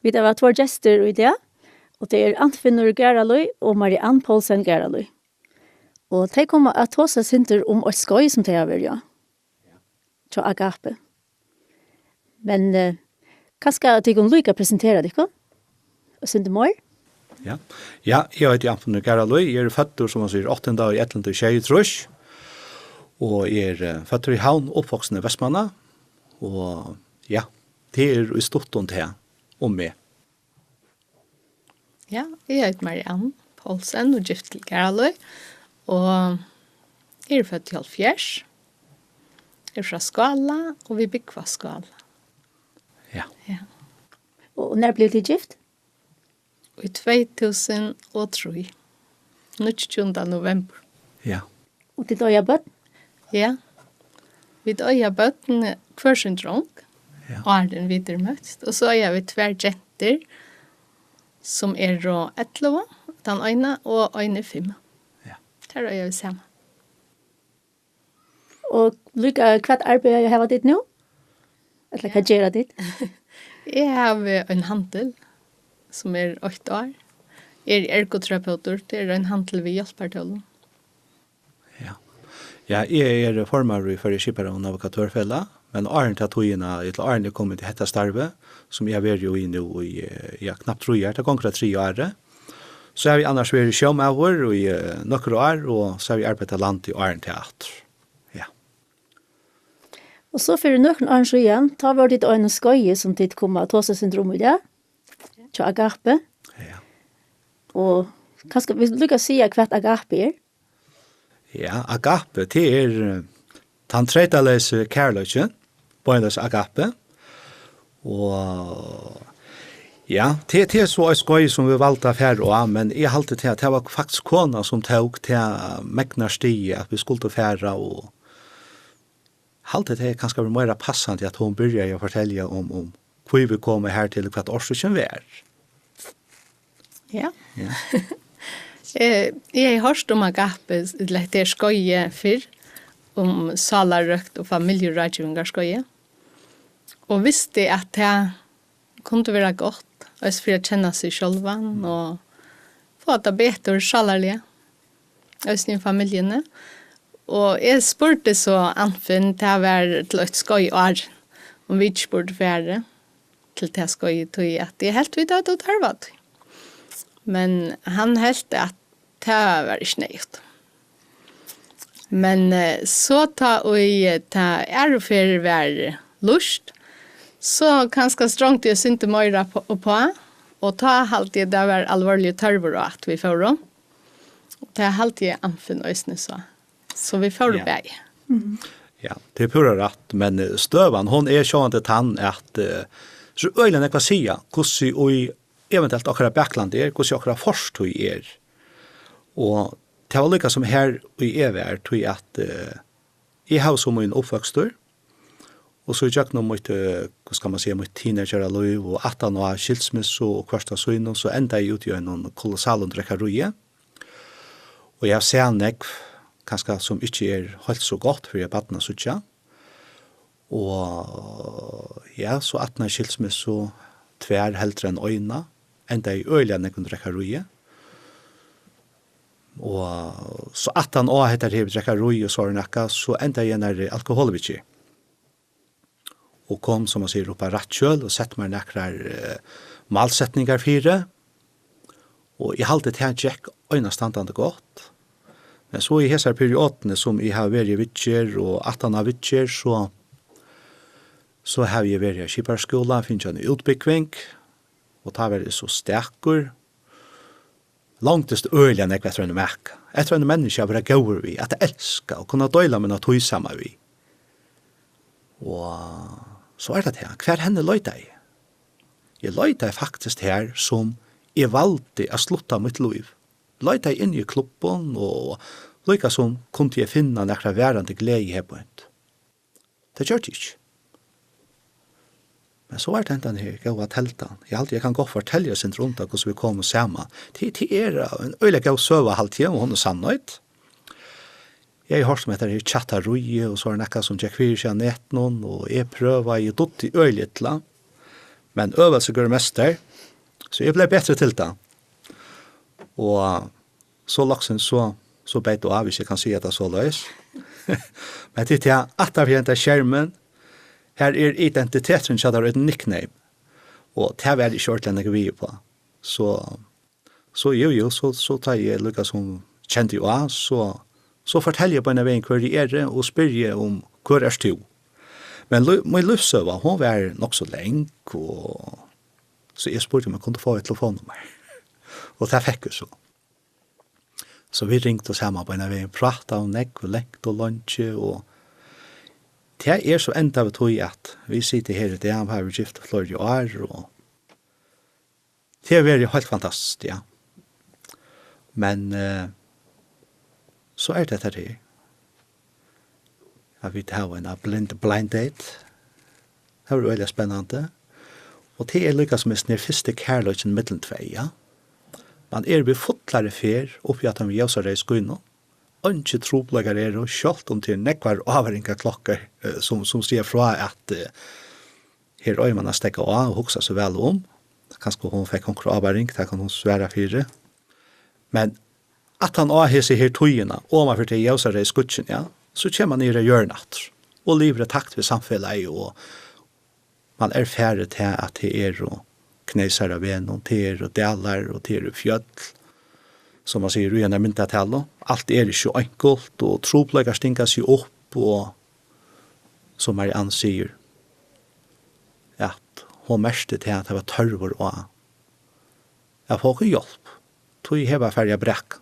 Vi har vært 2 gjester i det, og det Antfinnur Geraløy og Marianne Poulsen Geraløy. Og de kommer at ta seg sinter om et skøy som de har vært, ja. Til Agape. Men hva skal de kunne lykke presentere dere? Og sinter mer? Ja, jeg heter Antfinnur Geraløy. Jeg født, som man sier, 8. dag i 11. tjejtrøs. Og jeg født i Havn, oppvoksen i Vestmanna. Og ja, det i stort om det om meg. Ja, jeg heter Marianne Poulsen og gift til Geraløy. Og jeg født i Halvfjers. Jeg fra Skala, og vi bygger fra Skala. Ja. Og når ble de gift? I 2003. 19. november. Ja. Og til døya bøtt? Ja. Vi døya bøtten hver sin drong. Ja. Og er den videre møtt. Og så vi 2 jenter som 11, den ene og ene 5. Ja. Der vi sammen. Og lykke hva arbeid jeg har ditt nå? Eller hva gjør ditt? Jeg har en handel som 8 år. Jeg ergoterapeuter, det en handel vi hjelper til. Ja. Ja, jeg formar i førre skipere og navigatørfella, men åren til togene, til åren jeg kommet til dette starve, som jeg var jo i nå i knapt 3 år, det går 3 år. Så har vi annars vært i sjømauer i noen år, og så har vi arbeidet land i åren til at. Ja. Og så for noen år siden, da var det en skøye som tid kom av Tåse-syndrom i det, til Agape. Ja. Og hva skal vi lykke å si hva Agape er? Ja, Agape, det den tredjeløse kærløsjen, bøynes Agape. Og ja, det så et skøy som vi valgte affære av, men jeg halte til at det var faktisk kona som tok til megnarstige at vi skulle affære, og halte til kanskje var mer passende at hun begynte å fortelle om hvor vi kommer her til hva årsøkken vi er. Ja. Ja. Jeg har hørt om Agape, det skøye før, om salarøkt og familierådgivninger skøye. Og visste at det kunne være godt, også for å kjenne seg selv, og få det bedre salarlige, også i familiene. Og jeg spurte så Anfinn til å være til et skøy år, om vi ikke burde være til det skøy, at det er helt vidt at det har vært. Men han heldte at det var ikke nøyt. Men så ta og for være lust, så kanskje strongt jeg synte mer på, og ta halte jeg det var alvorlige tørver at vi får om. Det halte jeg Anfinn øsne så vi får det begge. Ja, det pura rätt, men støvan hon sånn til tann at så øylen jeg sier hvordan og eventuelt akkurat Backland hvordan akkurat forstøy og det var lika som her i evig tog at jeg har som en oppvøkstur, og så jeg nå mot, hva skal man si, mot teenager-liv, og 18 år skilsmiss og kvarsta søgn, så enda jeg ut i en kolossal drekkaruje. Og jeg ser nek, kanskje som ikke helt så godt for jeg badna suttja. Og ja, så 18 år skilsmiss og 2 heldre enn øyna, enda jeg øyla nek drekkaruje. Og så 18 år heter det drekkaruje og så nekka, så enda jeg alkoholvitsi. Og kom, som man sier, oppa rattkjøl, og sett meg nekrar malsetningar 4. Og jeg halte til at jeg øynastandande godt. Men så i hese periodene som jeg har vært i vittjer, og 18 av vittjer, så har jeg vært i Kiparskola, finnes jeg en utbyggving, og ta vært så sterkur. Langtest øyelig enn jeg vet hva jeg merker. Jeg tror en menneske har vært gauer vi, at jeg elsker å kunne døyla med noe tøysamme vi. Og så det her, hver henne løyta jeg? Jeg løyta jeg faktisk her som jeg valgte å slutte mitt liv. Løyta jeg inn i klubben, og løyka som kunne jeg finne nekra værende glede her på en. Det gjør det ikke. Men så det enten her, gode teltan. Jeg kan godt fortelle sin rundt av hvordan vi kommer sammen. Det en øyelig gode søve halvtid, og hun sannøyt. Jeg har hørt som etter chattaruje, og så nekka som Jack Virge av noen, og jeg prøver i dutt i øylittla. Men øvelse går mest der. Så jag blev bättre till det. Och så laksen så beit du av, hvis jeg kan si at det er så løs. Men det er at av den skjermen, her identiteten så er et nickname. Og det er ikke ordentlig enn vi på. Så tar jeg lukket som kjente jo av, så forteller jeg på en vei hver jeg og spør jeg om hver er to. Men min livsøver, hun var nok så lenge, og så jeg spurte om jeg kunne få et telefonnummer. Og det fikk jeg så. Så vi ringte oss hjemme på en vei, pratet om nekk og lengt og lunsje, og det er så enda vi tog at vi sitter her i det, vi har gift flere år, og det er veldig helt fantastisk, ja. Men så er det her. Jeg vet ha en blind date. Det var veldig spennende. Og det er lykkes som er første kærløkken middelen tvei, ja. Man vi fotlare fer oppi at han vil gjøre seg i skoene. Ikke troplegger og kjølt om til nekvar avhengige klokker som sier fra at her øy man har stekket av og hoksa så vel om. Kanskje hun fikk konkurre avhengig, det kan hun svære fire. Men at han har seg her tøyene, og man får til gjøre seg i skutsen, ja, så kommer man ned og gjør natt. Og lever takt ved samfunnet, og man færre til at det og knäsar av en och ter och delar och ter fjäll. Som man säger, rujan mynta tällo. Allt är ju enkelt och tropläggar stinka sig upp och som Marianne säger att hon märste till att det var törvor och jag får inte hjälp. Tog jag heva färja bräck.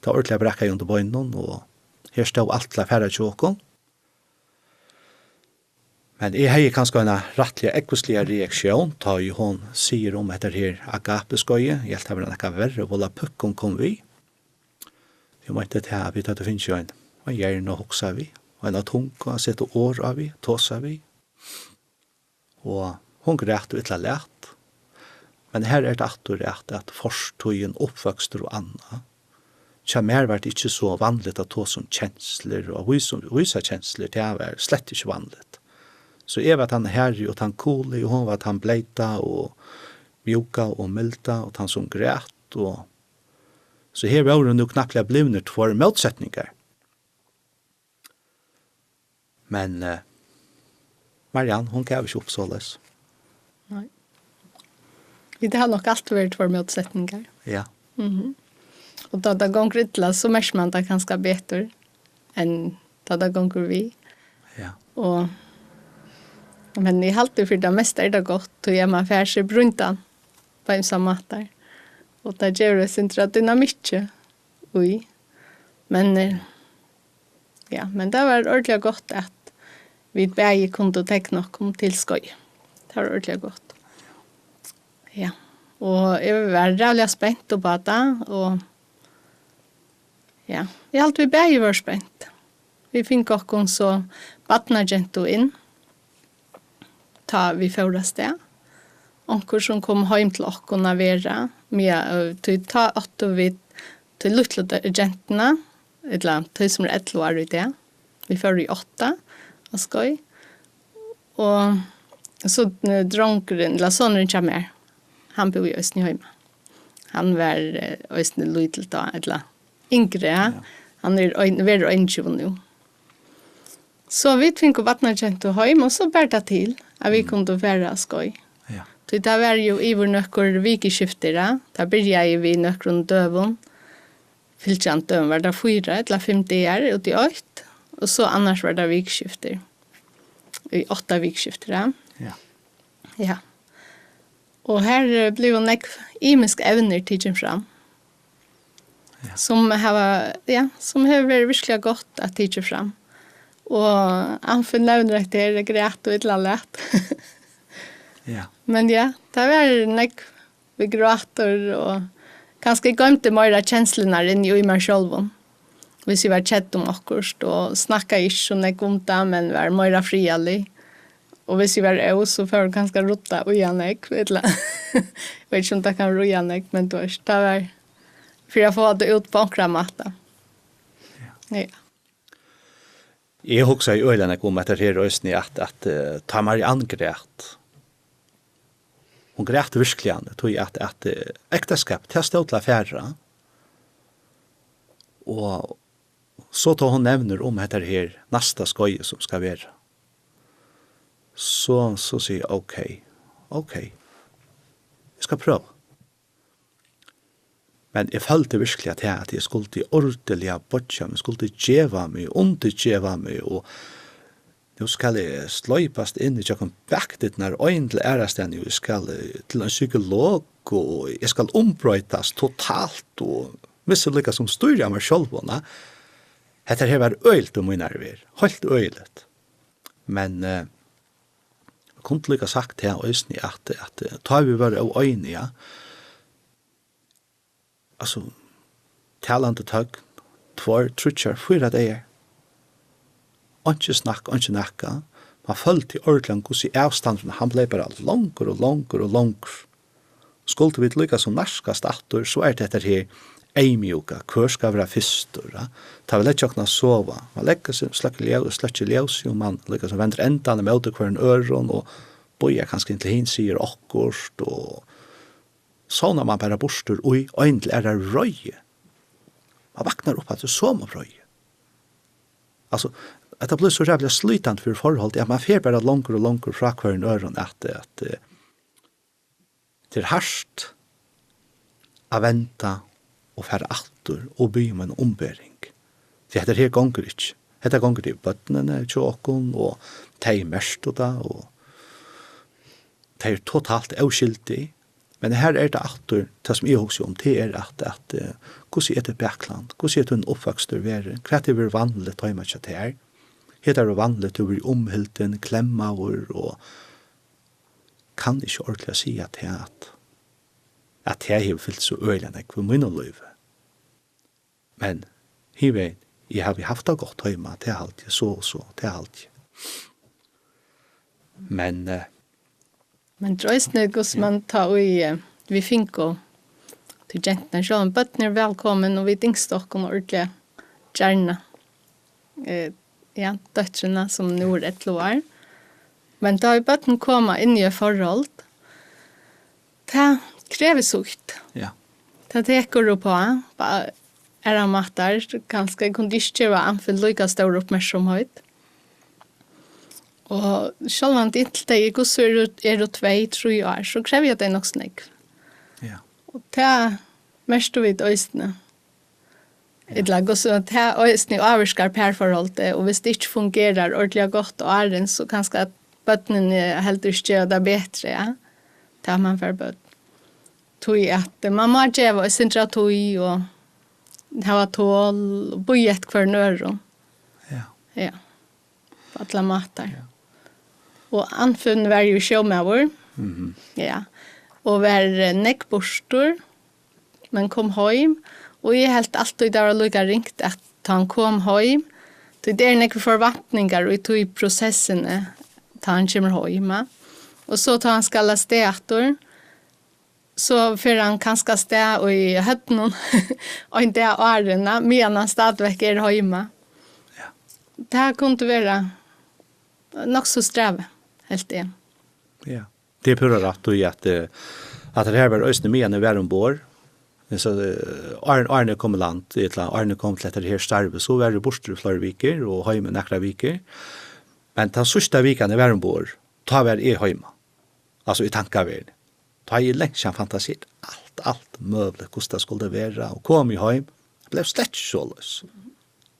Ta ordentliga bräcka under böjnen och här stod allt la färja tjåkon. Men jeg har kanskje en rettelig ekvistlig reaksjon, da hun sier om etter her agapeskøye, jeg helt har vært noe verre, vola pukken kom vi. Vi måtte til at vi tatt det finnes jo en hjerne og hoksa vi, og en tung, og sette år av vi, tåsa vi. Og hun græt og ytla lært. Men her det at forstøyen, oppvøkster og anna. Tja mer var det ikke så vanligt at ta som kjensler, og vise kjensler, det var slett ikke vanligt. Så jeg var han herre og han cool, og hun var han bleita og mjuka og milda og han som græt. Og så her var hun jo knapplega blivnet for motsetninger. Men Marianne, hun gav ikke opp såles. Nei. Det har nok alltid vært for motsetninger. Ja. Og da det gonger ytla, så merker man det ganske bedre enn da det gonger vi. Ja. Men jeg halte for det meste det godt, og jeg må fære seg bruntan på en sånn måte. Og det gjør det sin dynamikke. Oi. Men det var ordentlig godt at vi begge kunne tenke noe til skøy. Det var ordentlig godt. Ja. Og jeg var rævlig spent på det, og ja, jeg halte vi begge var spent. Vi fikk også så badnagento inn, ta vi förra sted. Onkel som kom hem till oss kunna vara med till ta att vi till lilla genterna eller till som 11 år i det. Vi får i 8 och skoj. Och så dronkren la sonen kommer. Han bor i Östnyheim. Han var Östny Little då eller yngre. Ja. Han är en nu. Så vi fick vattna gent och hem och så bärta till att vi kunde vara skoj. Ja. Så det var ju i vår nöcker vikeskifter. Där började vi nöckron dövon. Fylkjant dövon var det 4 eller 5 dagar ut i 8. Och så annars var det vikeskifter. I 8 vikeskifter. Ja. Ja. Och här blev en imisk evner tidsen fram. Ja. Som har varit verkligen gott att tidsen fram. Och han förnämner att det är grät och ett lätt. Ja. Men ja, det var vi gråter och kanske glömde mer känslorna än i mig själv. Hvis vi var kjett om akkurat og snakka ikke så nek om det, men var mer frialig. Og hvis vi var av, så får vi ganske rotta og janek. Jeg vet ikke om det kan ro janek, men det var for jeg får det ut på akkurat maten. Ja. Jeg husker i øyne om etter her røysene at ta Marianne græt. hon græt virkelig han, tog at ekteskap til stod til affæra. Og så tar hon nevner om dette her nasta skoje som skal være. Så sier jeg, ok, jeg skal prøve. Men jeg følte virkelig at jeg skulle ordentlig bøtja meg, skulle djeva meg, underdjeva meg, og nu skal jeg sløypast inn i tjokken baktet når øyn til æresten, jeg skal til en psykolog, og jeg skal ombrøytas totalt, og missa lika som styrir av meg sjálvuna. Hetta her var øylt om min nerver, helt øylet. Men jeg kunne lika sagt til øysni at ta vi var av øyne, altså, talande tøgn, 2, 3, 4 dager. Ikke snakk, ikke nakka. Man følte i ordentlig hos i avstanden, han ble bare langer. Skulle vi lykka som narskast atter, så dette her eimjuka, hver skal være fyrstur. Ta vi lett jokna sova. Man legger seg, slakker ljøs, og man lykka som vender endane med hver en øron, og boja kanskje til hin sier akkurst, og sånn man bare bostur, og egentlig det røye. Man vaknar opp at det så må røye. Altså, det blir så rævlig slytant for forhold, at man fer bare langer fra hver en øron, at det harst å vente og fære atter og by med en ombering. For dette her gonger ikke. Dette gonger til bøttene, tjåken, og de mest og da, og de totalt avskiltig. Men her det atter, det som jeg husker om, det at hvordan det bakland, hvordan det en oppvokst å være, hva det vanlig til å gjøre her. Her det vanlig til å bli omhilden, klemmaver, og kan ikke ordentlig si at jeg har fyllt så øyne for min liv. Men jeg har haft det godt hjemme, det er alltid så, det er alltid. Men drøysene gos man tar vi finko til jentene, selv om bøttene velkommen, og vi dingstokken ordentlig gjerne. Døtrene som nå et år. Men da vi bøttene kommer inn i forhold, det krever sukt. ja. Det teker du på, det matar, kanskje kondisjer og anfyll lykka stor oppmerksomhet. Og selv om det ikke er gos det 2-3 år, så krever jeg det nok snakk. Ja. Og det mest du vet øystene. Det er øystene avvarskar perforholdet, og hvis det ikke fungerer ordentlig godt og æren, så kanskje at bøttene helt ikke det bedre, ja. Det har man for bøtt. Tog at man må gjøre og sindra tog og ha tål og bo i et hver nøron. Ja. Ja. På alle matar. Ja. Og anfunn var jo sjåmøver. Ja. Og var nekkborstor, men kom hjem. Og jeg helt alltid der og lukket ringt at han kom hjem. Så det nekke forventninger og jeg tog i prosessene da han kommer hjem. Og så tar han skalla steator. Så för han kanske stå och i hötten och inte årena men han stadigvæk hemma. Ja. Det kunde vara nog så sträv helt det. Ja. Det pura rätt och att det här var ösne med när vi ombord. Så Arne kom land till Arne kom till det här starve så var det borster flera veckor och hemma några veckor. Men den sista veckan när vi ombord tar vi hemma. Alltså i tankar Ta i länge fantasiert allt möbler hur det skulle vara och kom i hem blev slett sålös.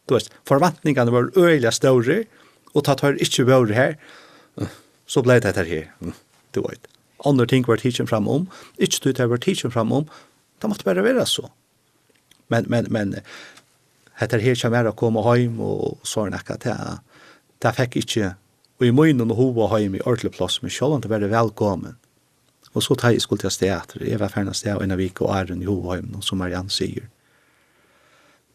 Du vet, förväntningarna var öliga stora och tar inte vara här så blev det här. Du vet. Andra ting var teaching fram om, inte det var teaching fram om. Det måste bara vara så. Men heter här som är att komma hem och så näka det fick inte och i munnen och hova hem i ordentlig plats men själv inte var välkommen. Og så tar jeg skulle til teater. Jeg var ferdig sted og en av vik og æren i Hovheim, som Marianne sier.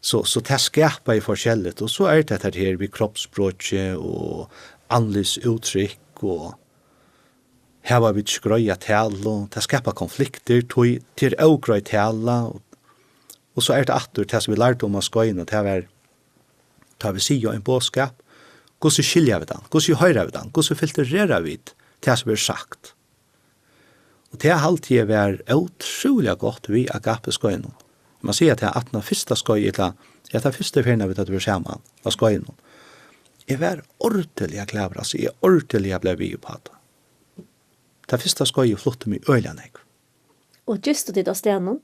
Så det skapet i forskjellet. Og så det her ved kroppsspråket og andlis uttrykk og her var vi ikke grøy at tale. Det skapet konflikter til å grøy tale. Og så det atter det som vi lærte om å skøyne. Det var ta vi sier en båtskap. Hvordan skiljer vi den? Hvordan høyrer vi den? Hvordan filtrerer vi det som blir sagt? Og Och det har alltid varit otroligt gott vid agape-skojen. Man säger att det är att den första skojen, jag tar första färna vid att vi är samman av skojen. Jag var ordentliga kläver, alltså jag ordentliga blev vi på det. Det första skojen flottade mig öjlan. Och just det där stenen,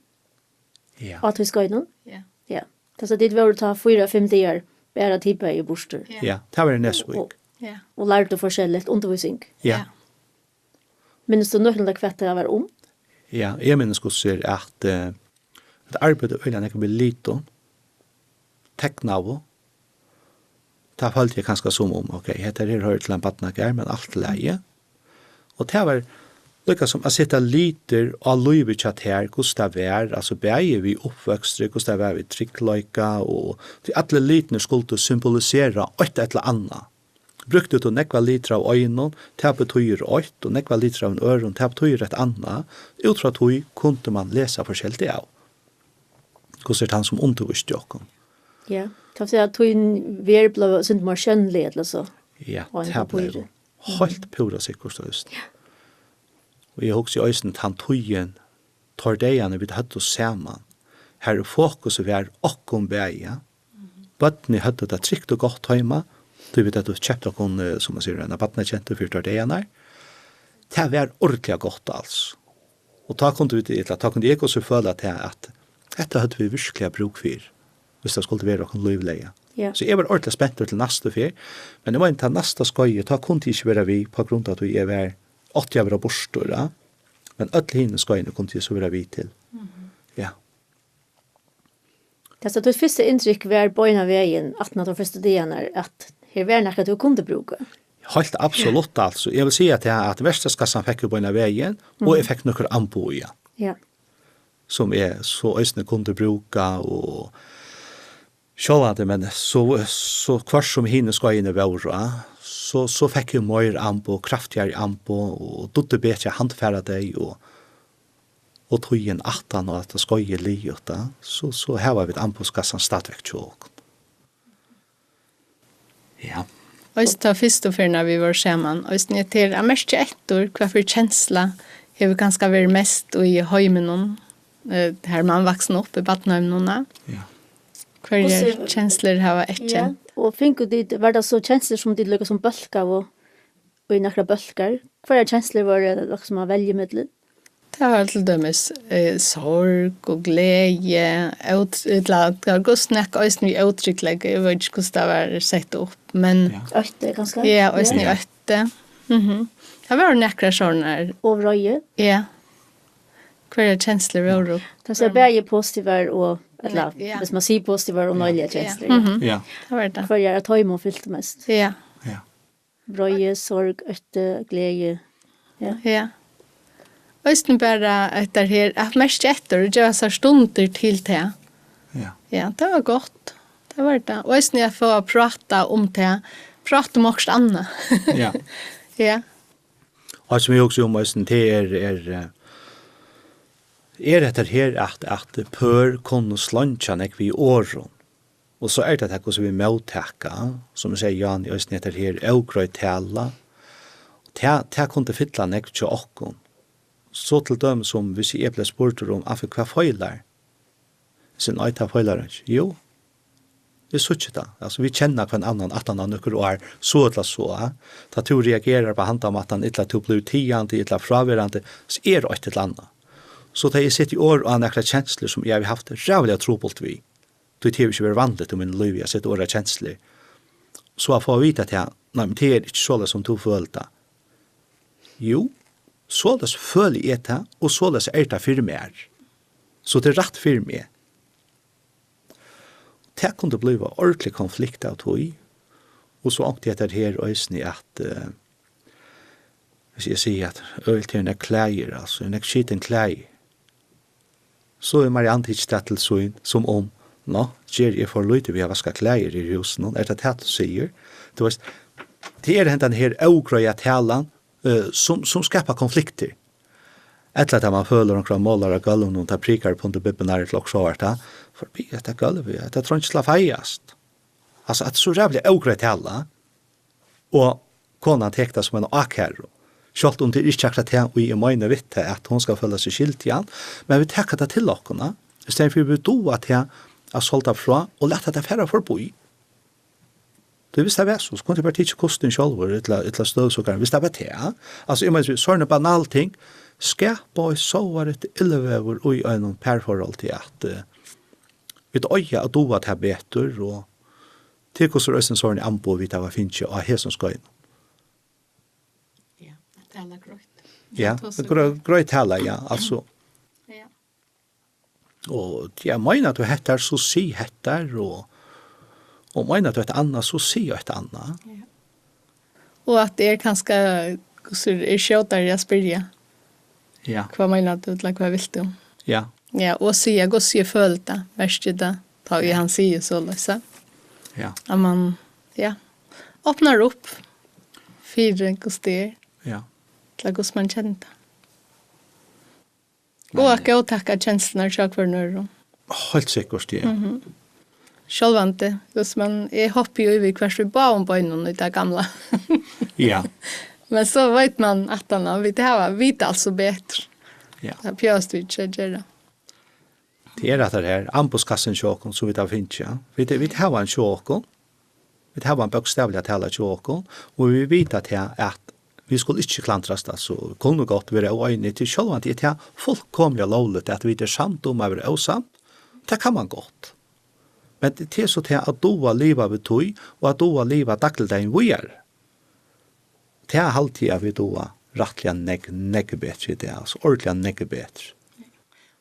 Ja. att vi ska in. Ja. Ja. Så det var att ta 4-5 dagar bara tippa i borster. Ja, det var nästa vecka. Ja. Och lärde forskjelligt undervisning. Ja. Minns du nøkkelen av kvett det var om? Ja, jeg minnes godt at arbeidet øyne ikke blir lite, tekna av, ta følte jeg kanskje som om, ok, heter her hører til en badnager, men alt leie. Og det var lukka som å sitte liter av løyve tjatt her, hvordan det var, altså beie vi oppvøkstre, hvordan det var vi trikkløyka, og de alle litene skulle symbolisere et eller annet. Brukte du nekva liter av øynene, det betyr 8, og nekva liter av en øren, det betyr et annet. Ut fra tog kunne man lese forskjellig av. Hvordan det han som underviste dere? Ja. Kan si at tog ver ble sånn mer skjønnlig, eller så. Ja, Og en det ble papir. helt pura sikkert just. Og jeg husker i øyne at han togjen tar degene vi hadde oss sammen. Her er fokuset vi er okkom beie. Bøttene hadde det trygt og godt hjemme. Du vet at du kjøpte okkom, som man sier, en bøttene kjente for tar degene. Det var ordentlig godt altså. Og da kunne jeg også føle at dette hadde vi virkelig bruk for, hvis det skulle være noen livleie. Ja. Så jeg var ordentlig spent til neste fyr, men det var ikke neste skøye, da kunne jeg ikke være vi på grunn av at jeg var 80 år borståret, men alle henne skøyene kunne jeg så være vi til. Ja. Det er så det første inntrykk var bøyna veien, at når de første dagene, at her var noe du kunne bruke. Helt absolutt altså. Jeg vil si at versteskassan fikk jo på en av veien, og jeg fikk noen anbøy, Ja. som jeg så øyne kunne bruke, og sjålande, men så kvart som henne skøyene var, så fikk jeg mer anbøy, kraftigere anbøy, og dotte bedre handfæra deg, og tog en 18 og at det skøye livet, så her var vi et anbøyskassan stadigvæk tjåk. Ja. Og så tar først og før vi var sammen, og så til jeg mest etter hva for kjensla har vi ganske vært mest i heimen, her man vaksen opp i badnøymene. Ja. Og Hva så- kjensler har vært Ja. etkjent? Og finner du, var det så kjensler som de lykkes som bølger og i nokre bølger? Hva er kjensler var det dere som har veljemidler? Det var til dømes sorg og glede, det var godt snakk også i uttrykklegge, jeg vet ikke hvordan det var sett opp, men Ja. Øyte, ganske? ja, også i øtte. Det var nekkere sånne, Og røye. ja. Hva er kjensler var det? Det er bare positive og, eller Ja. hvis man sier positive og nøyelige kjensler. Ja. Ja. Det var det. Hva er det tøyme fylt mest? Ja, Ja. Røye, sorg, øyte, glede. ja. Øysten bare etter her, at mest etter, det var så stunder til det. Ja. Ja, det var godt. Det var det. Og øysten jeg får prata om det, prata om også annet. Ja. Ja, Og som vi også om oss, det etter her at pør kunne sluncha nek vi åren. Og så det hvordan vi møttekka, som vi sier Jan i oss etter her, augrøy tala. Det kunne fylla nek til okkon. Så til dem som hvis jeg ble spurt om hva feilar. Sen øyta feilar ikke. Jo, det er ikke det. Altså, vi kjenner hver annan at han har nøkker år så eller så. Da du reagerer på handa om at han ikke har blitt tiende, ikke har fraverande, så er det et eller annet. Så da jeg sitter i år og har nekre kjensler som jeg har haft rævlig trobult vi. Det er ikke vært vanlig om min liv, jeg sitter og har kjensler. Så jeg får vite at nei, men det er ikke så som du følte. Jo, således føler jeg det, og således det for meg. Så det er rett for meg. Det kunne bli ordentlig konflikt av tog. Og så åkte jeg etter her øyne at, hvis jeg sier at øyne til en klæger, altså en skiten klæger, så er Marianne ikke det til sånn som om, nå, gjør jeg for lite vi har vasket klæger i husen, det det du sier. Det er den her ågrøya talan, som skapar konflikter. Etter at man føler noen måler av gulven og tar prikar på den bibben her til også hvert, forbi etter gulvet, det tror ikke slå feiast. Altså, at så rævlig ågrøy tala, og konan tekta som en akherro. Sjalt om det ikke akkurat det vi mener vitt at hun skal føle seg skilt igjen, men vi tenker det til dere, i stedet for vi doa til å solta fra og lette det færre forboi. Det visste jeg var så kunne det bare ikke koste en selv, et støvsåkere, hvis det var det. Altså, jeg mener, sånne banale ting, skapa og så var det illevever og i en perforhold til at vi øye at doa til betur, og til hvordan røsten sånne anbo vi tar finnes jo av hesen skøyen. Ja, det er grøyt. Ja, det går grøyt tala, ja, altså. Ja. Og jeg mener at du hettar, så si hettar, og mener at du et annet, så si et annet. Ja. Og at det kanskje, hvordan er skjøter jeg spør jeg? Ja. Hva mener du, eller hva vil du? Ja. Ja, og sier, hvordan sier følt det, verst det, da han sier så løse. Ja. At man, ja, åpner opp for hvordan det er, Ja. eller hvordan man kjenner det. Og at jeg takker tjenestene til hver nøyre. Helt sikkert, ja. Sjølvante, hvis man er hoppig og hver vi ba om bøynen i det gamle. Ja. Men så vet man at han har vidt altså bedre. Ja. Det er pjøst vi ikke gjør det. Det er at det er ambuskassen sjåken som vi tar finnes, ja. Vi har en sjåken, vi har en bokstavlig tale sjåken, og vi vet at vi skulle ikke klantrast, så kunne godt være øyne til selv, at det er fullkomlig lovligt at vi er samt om å være øysamt. Det kan man godt. Men det er så til at doa livet ved tog, og at doa livet dagligdagen vi er. Det er alltid at vi doa rettelig negge bedre i det, altså ordentlig negge bedre.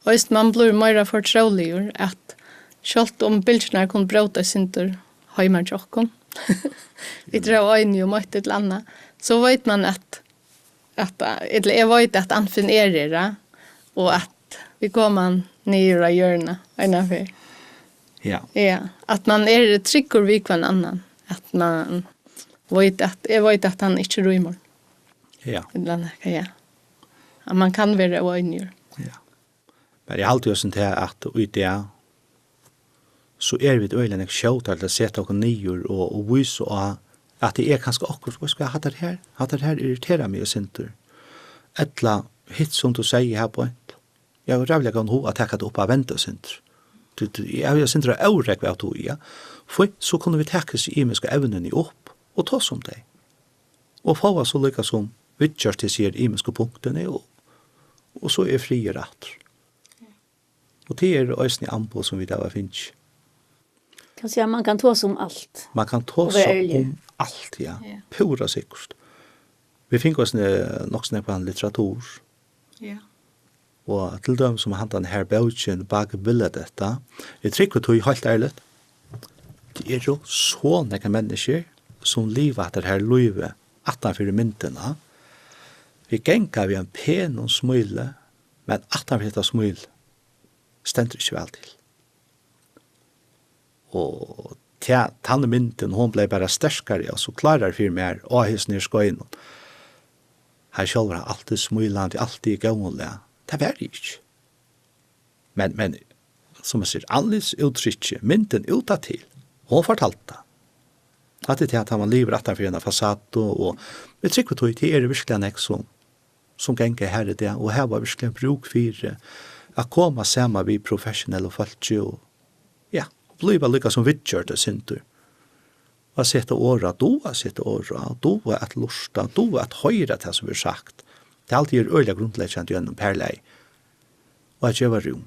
Og hvis man blir mer fortrolig, at selv om bildene kunne bråte sinter hjemme til åkken, vi drar øyne om et eller annet, så vet man at jeg vet at han finner det, og at vi kommer ned i hjørnet, innenfor. Ja. Ja, at man trykker vi hver annen, at man vet at, jeg vet at han ikke rymmer. Ja. Ja. At man kan være øyne. Ja. Men jeg har alltid sånn til at i det, så vi et øyelig kjøter til å sette oss nyer og vise at det er kanskje akkurat, hva skal jeg ha det her? Ha det her irriterer meg og sinter. Etla hitt som du sier her på et. Jeg har rævlig grann ho at jeg kan opp av vente og sinter. Jeg har sinter av øvrek ved at du, ja. For så kunne vi takke seg imiske evnene opp og ta som deg. Og få oss så lykke som vidtjør til sier imiske punktene og så fri rett. Og det øysene anbå som vi da finnes. Kan säga man kan ta som allt. Man kan ta om allt, ja. Pura sikkert. Vi finner oss nok snakk på en litteratur. Ja. Og til dem som har den her bøtjen bak bildet dette, jeg trykker tog helt ærlig. Det er jo så nekka mennesker som lever etter her løyve 18 myntene. Vi gengar vi en pen og smøyle, men 18 dette smøyle stender ikke vel til. Og tanne mynten, hun ble bare sterskere, og så klarer for mer, og hesten er skøyen. Her selv var alltid smøyland, alltid gamle. Det var det ikke. Men som jeg sier, alles uttrykk, mynten utad til, hun fortalte det. At det er at han var livet etter for en fasad, og vi trykker tog til det virkelig en som ganger her i det, og her var virkelig en bruk for å komme sammen med professionelle folk, og ja, bliva lika som vidtjørte sinter. Og sette åra, doa sette åra, doa at lusta, doa at høyra til som vi sagt. Det er alltid øyla grunnleggende gjennom perlei. Og at jeg var rom.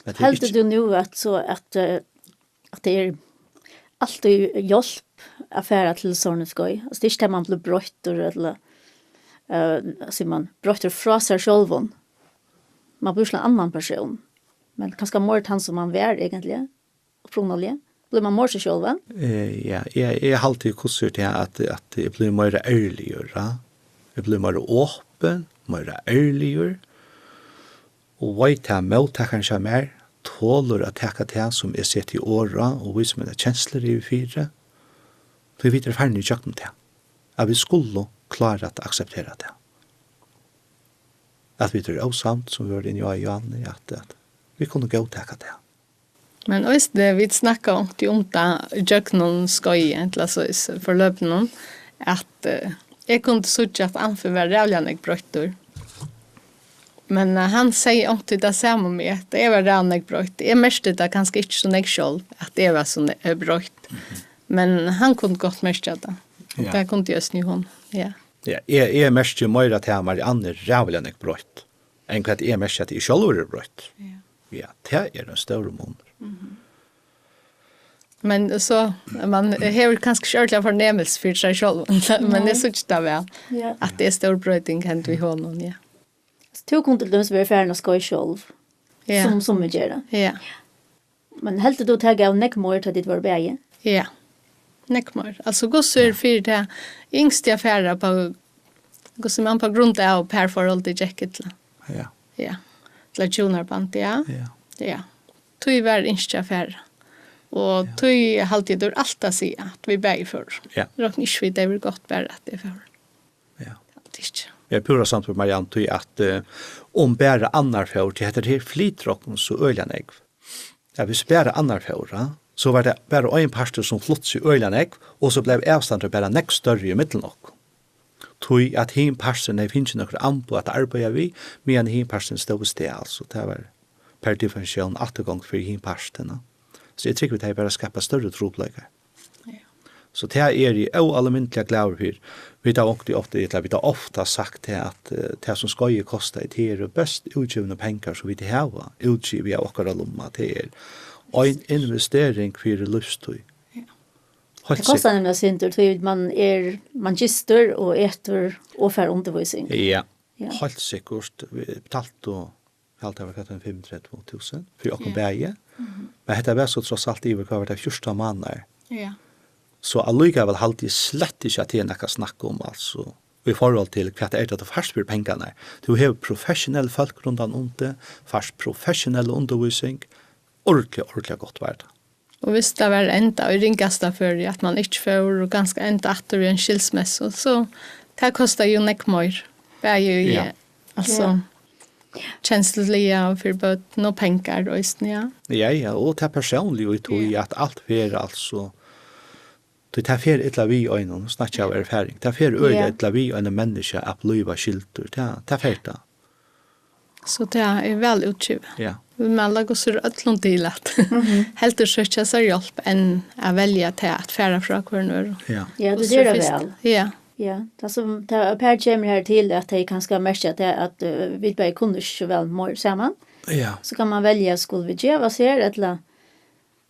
Helt du nu at det er alltid hjelp affæra til sånne skoj. Altså det er ikke det man blir brøyter eller sier man brøyter fra seg sjølven. Man blir en annan person. Men kanskje mer han som man var egentlig, opprunnelig. Blir man mer seg sjølven? Ja, jeg har alltid kurser til at jeg blir mer ærligere. Jeg blir mer åpen, mer ærligere. Og vet jeg mottakeren seg mer, tåler å takke til som jeg ser til åra, og viser mine kjensler i fire. Så jeg vet det ferdig kjøkken til. At vi skulle klare å akseptere det. At vi er også som vi var inne i Johanne, at vi kunne gå takke det. Men hvis det vi snakker om det, gjør noen skøy, egentlig, så forløp noen, at jag kunde sucha att anför var rävliga brötter. Men han säger inte det samma med att det var rävliga brötter. Jag märkte det kanske inte så nek själv att det var så brött. Men han kunde gott märka det. Och det kunde just nu hon. Ja. Ja, jag märkte ju mer att jag var andra rävliga brott. Än att jag märkte att jag själv är brott. Ja, det är en större mån. Men så man har kanske körtliga förnemmelse för sig själv. Men det syns det väl. Ja. Att det är stor bröting kan vi ha någon, ja. Du kunde de som är färdig att skoja själv. Ja. Som vi gör det. Ja. Men helt du tagga av nekmor till ditt var bäge. Ja. Nekmar. Alltså gossur för det yngsta affärer på gossur man på grund av perforhold i jacket. Ja. Ja. Slajonerband, ja. Ja. Ja. Tui var yngsta affärer. Och tui alltid dur allt att säga att vi bäger för. Ja. Råk inte vid det är gott bara att det är för. Ja. Det är inte. Jag är pura samt med Marianne till att om bära annar för till heter det flytrocken så öljande. Ja, hvis bära annar för så var det bara en pastor som flots i öljande och så blev avståndet bara näst större i mitten och. Tui att hin pastorn är finns några ampo att arbeta vi men hin pastorn stod still alltså det var per definition återgång för hin pastorn. Så jag tycker att det bara skapa större tropläggar. Så det är ju oallmänliga glädje för. Vi har ofta sagt att det som ska ju kosta det är bäst utgivna pengar så vi det har utgivet av våra lomma det är en investering för livstid. Det kostar nämligen sin tur man gister och äter och för undervisning. Ja. Ja. Helt säkert vi betalt och allt det var 35 000 för och bäge. Men det var så trots allt i var det första månader. Ja. Så alluga väl alltid slett inte att det är något snack om alltså i förhåll till vad det är att fast för pengarna. Du har professionell folk runt om det, fast professionell undervisning, ordentligt gott värde. Och visst det var ända och ringasta för att man inte får och ganska ända efter en skilsmässa så det kostar ju nekmor. Det är ju alltså känsliga och förbött no pengar och istnia. Ja, och det personligt och tog att allt för alltså det tar fer ett vi och någon snackar av erfaring. Det fer öde ett vi och en människa att bliva skiltur. Det ferta. Så det är väl utgivet. Ja. Man lägger så ötlån till att helt och söka sig hjälp än att välja till att färra från kvarnor. Ja. Ja, det är det väl. Ja. Ja, det som Per kommer här till att det kan ska märka att vi bara kunde så väl mer samman. Ja. Så kan man välja skulle vi ge vad ser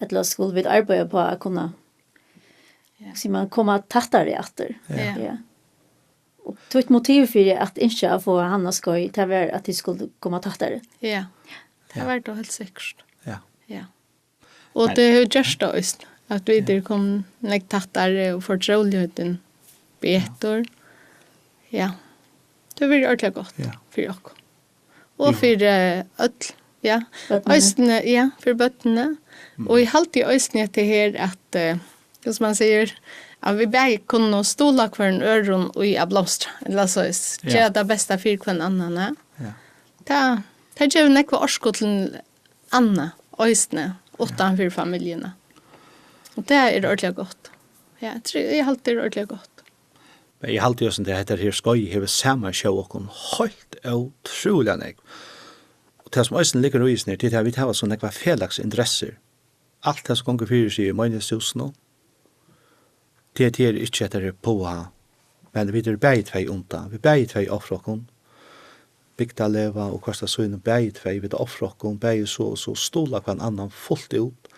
eller skulle vi arbeta på att kunna så man komma tattare efter. Ja. Och ett motiv för att inte få Hanna skoj det var att det skulle komma tattare. Ja. Det var då helt säkert. Ja. Ja. Och det är just då att vi där kom lägga tattare och förtroligheten betor. Ja. Det blir ordentligt gott för jag. Och för öll. Ja. Östne, ja, för bötterna. Och i halt i östne till här att som man säger att vi bägge kunde stola kvar en öron och i blomstra. Eller så är det bästa för kvar en annan. Ja. Det gör nekva orsko till Anna östne utanför familjerna. Och det är ordentligt gott. Ja, jag halt det ordentligt gott. Men jag halte jo som det heter her skoj hever samma show och helt otroligt nek. Og det som også ligger i snir, det er at vi tar sånne nekva felags interesser. Alt det som gonger fyrir seg i møgneshusen nå, det er ikke etter på men vi er begge tvei unta. Vi begge tvei offrokken, bygda leva og kosta søgn begge tvei, vi er offrokken, begge så stola hver annan fullt ut.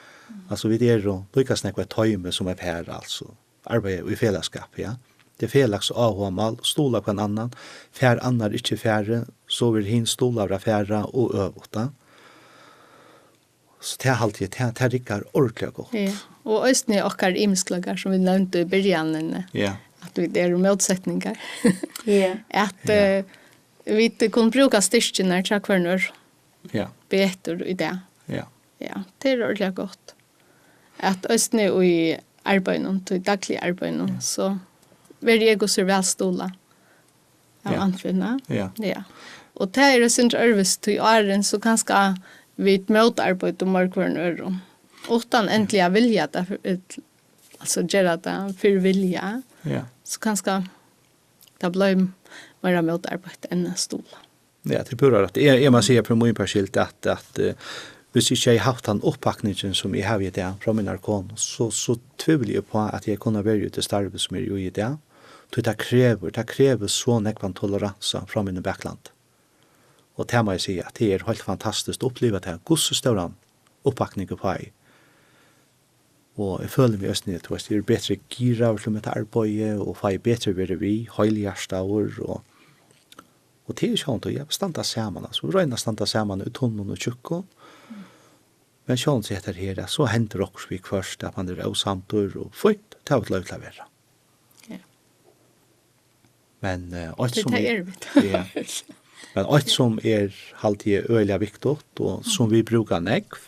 Altså vi er og lykkes nekva tøyme som er per, altså arbeid i fellesskap, ja. Det er felags avhåmal, stola på en annan, fær annar ikke færre, så vil hin stola fra færre og øvåta. Så det er alltid, det rikker ordentlig godt. Ja, og østene er okkar imisklagar som vi nevnte i början, at vi er motsetningar. At vi kunne bruka styrkene til kvarnor, beter i det. Ja, det er ordentlig godt. At østene og i arbeidene, i daglig arbeidene, så ver jeg og ser velstola av anfinna. Ja. Og det er sin arbeids til åren, så kanskje vi møtarbeid og markvaren øren. Utan endelig vilja det, altså gjøre det for vilja. Så kanskje Det blev mer motarbeid enn stola. Ja, det pura rätt. Jag måste säga på min perskilt att hvis ikke jeg haft den oppakningen som jeg har i det fra min arkon, så tviler jeg på at jeg kunne være ute i starve som jeg gjorde i det. Det krever så nekvann toleranse fra min backland. Og det må jeg si at det er helt fantastisk å oppleve det. Gosse større oppakning på jeg. Og jeg føler meg også nytt, jeg er bedre gira over til mitt arbeid, og får jeg bedre være vi, høyliggjørstaver, og det er sånn at jeg standa sammen, altså, vi røyner standa sammen ut hunden og tjukken. Men sånn sitter her, så hender også vi først at man er avsamtur og født, det har vi lov til å være. Ja. Men alt som ja. Men alt som alltid øyelig viktig, og som vi bruker negv,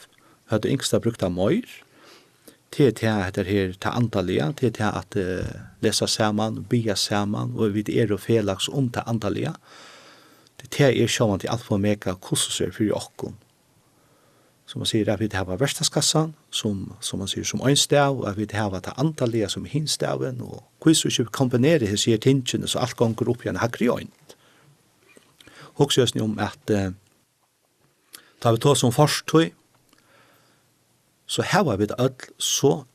hadde yngsta brukt av møyr, til at det her til antallige, til at lese sammen, bya sammen, og vi og felaks om til antallige. Det er sånn til alt for mega kurser for okken. Som man sier, at vi har verstaskassan, som man sier, som en stav, og at vi har det antallige som hinstaven, og hvordan vi ikke kombinerer disse her tingene, så alt ganger opp igjen hakri øynt. Også gjørs ni om at da vi tar som forsktøy, så har vi det så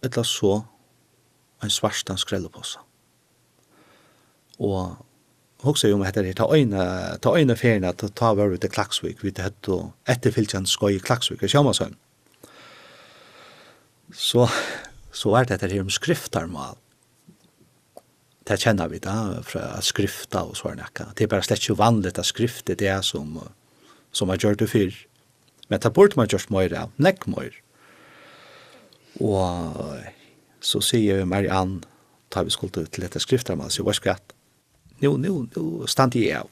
en svartan skrellepåse. Og också om heter det ta ena ferien att ta över till Klaksvik vid det och efterfyljan ska i Klaksvik och komma sen. Så det här om skriftarmal. Det känner vi då för att skrifta och så näka. Det är bara slett ju vanligt att skrifta det är som man gör det för. Men ta bort man just mer av näck mer. Och så säger Marianne tar vi skulle till detta skriftarmal så vad ska Nu stand jeg av.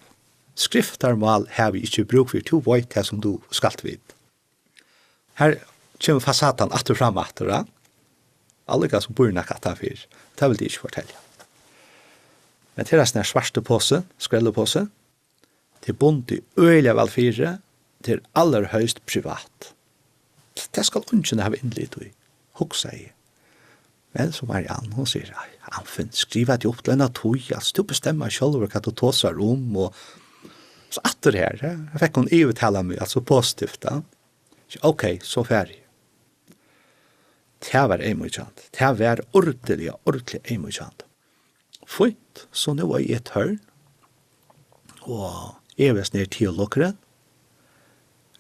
Skriftarmal har vi ikke bruk for to voit her som du skalt vid. Her kommer fasaden atter fram atter. Alle som bor nok atter fyr. Det vil de ikke fortelle. Men til resten svarte påse, skrellepåse, til bunt i øyelig velfyre, til aller høyst privat. Det skal ungen ha innlitt i. Hoksa i. Men som Marianne, hun sier, Anfinn, skriva det opp til en av tog, altså, du bestemmer selv hva du tåser om, og så atter her, jeg fikk hun uttale meg, altså positivt, da. Ok, så ferdig. Det var en mye kjent. Det var ordentlig en mye kjent. Fint, så nå var jeg et hørn, og jeg var ned til lukkeren.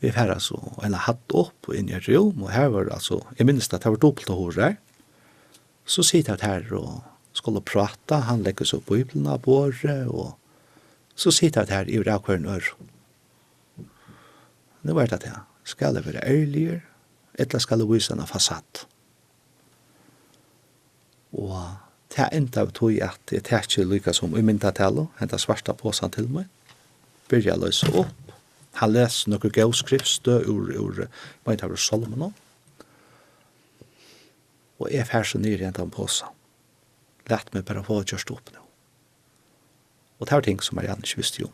Vi fikk altså en hatt opp inn i et rom, og her var altså, jeg minnes at det var dobbelt og hår der. Så sitter jeg her og skulle prate, han legger seg på Bibelen av båret, og så sitter jeg her i rækveren ør. Nå var det at skal jeg være ærligere, eller skal jeg vise en fasad. Og det enda av tog at det er ikke lykke som i myndatelle, hentet svarte påsen til meg, begynner jeg å løse opp. Han leser noen gavskriftsstø ur Solomon. Og jeg er så nere i en påse. Lett meg bare få kjørst opp nå. Og det var ting som jeg ikke visste jo.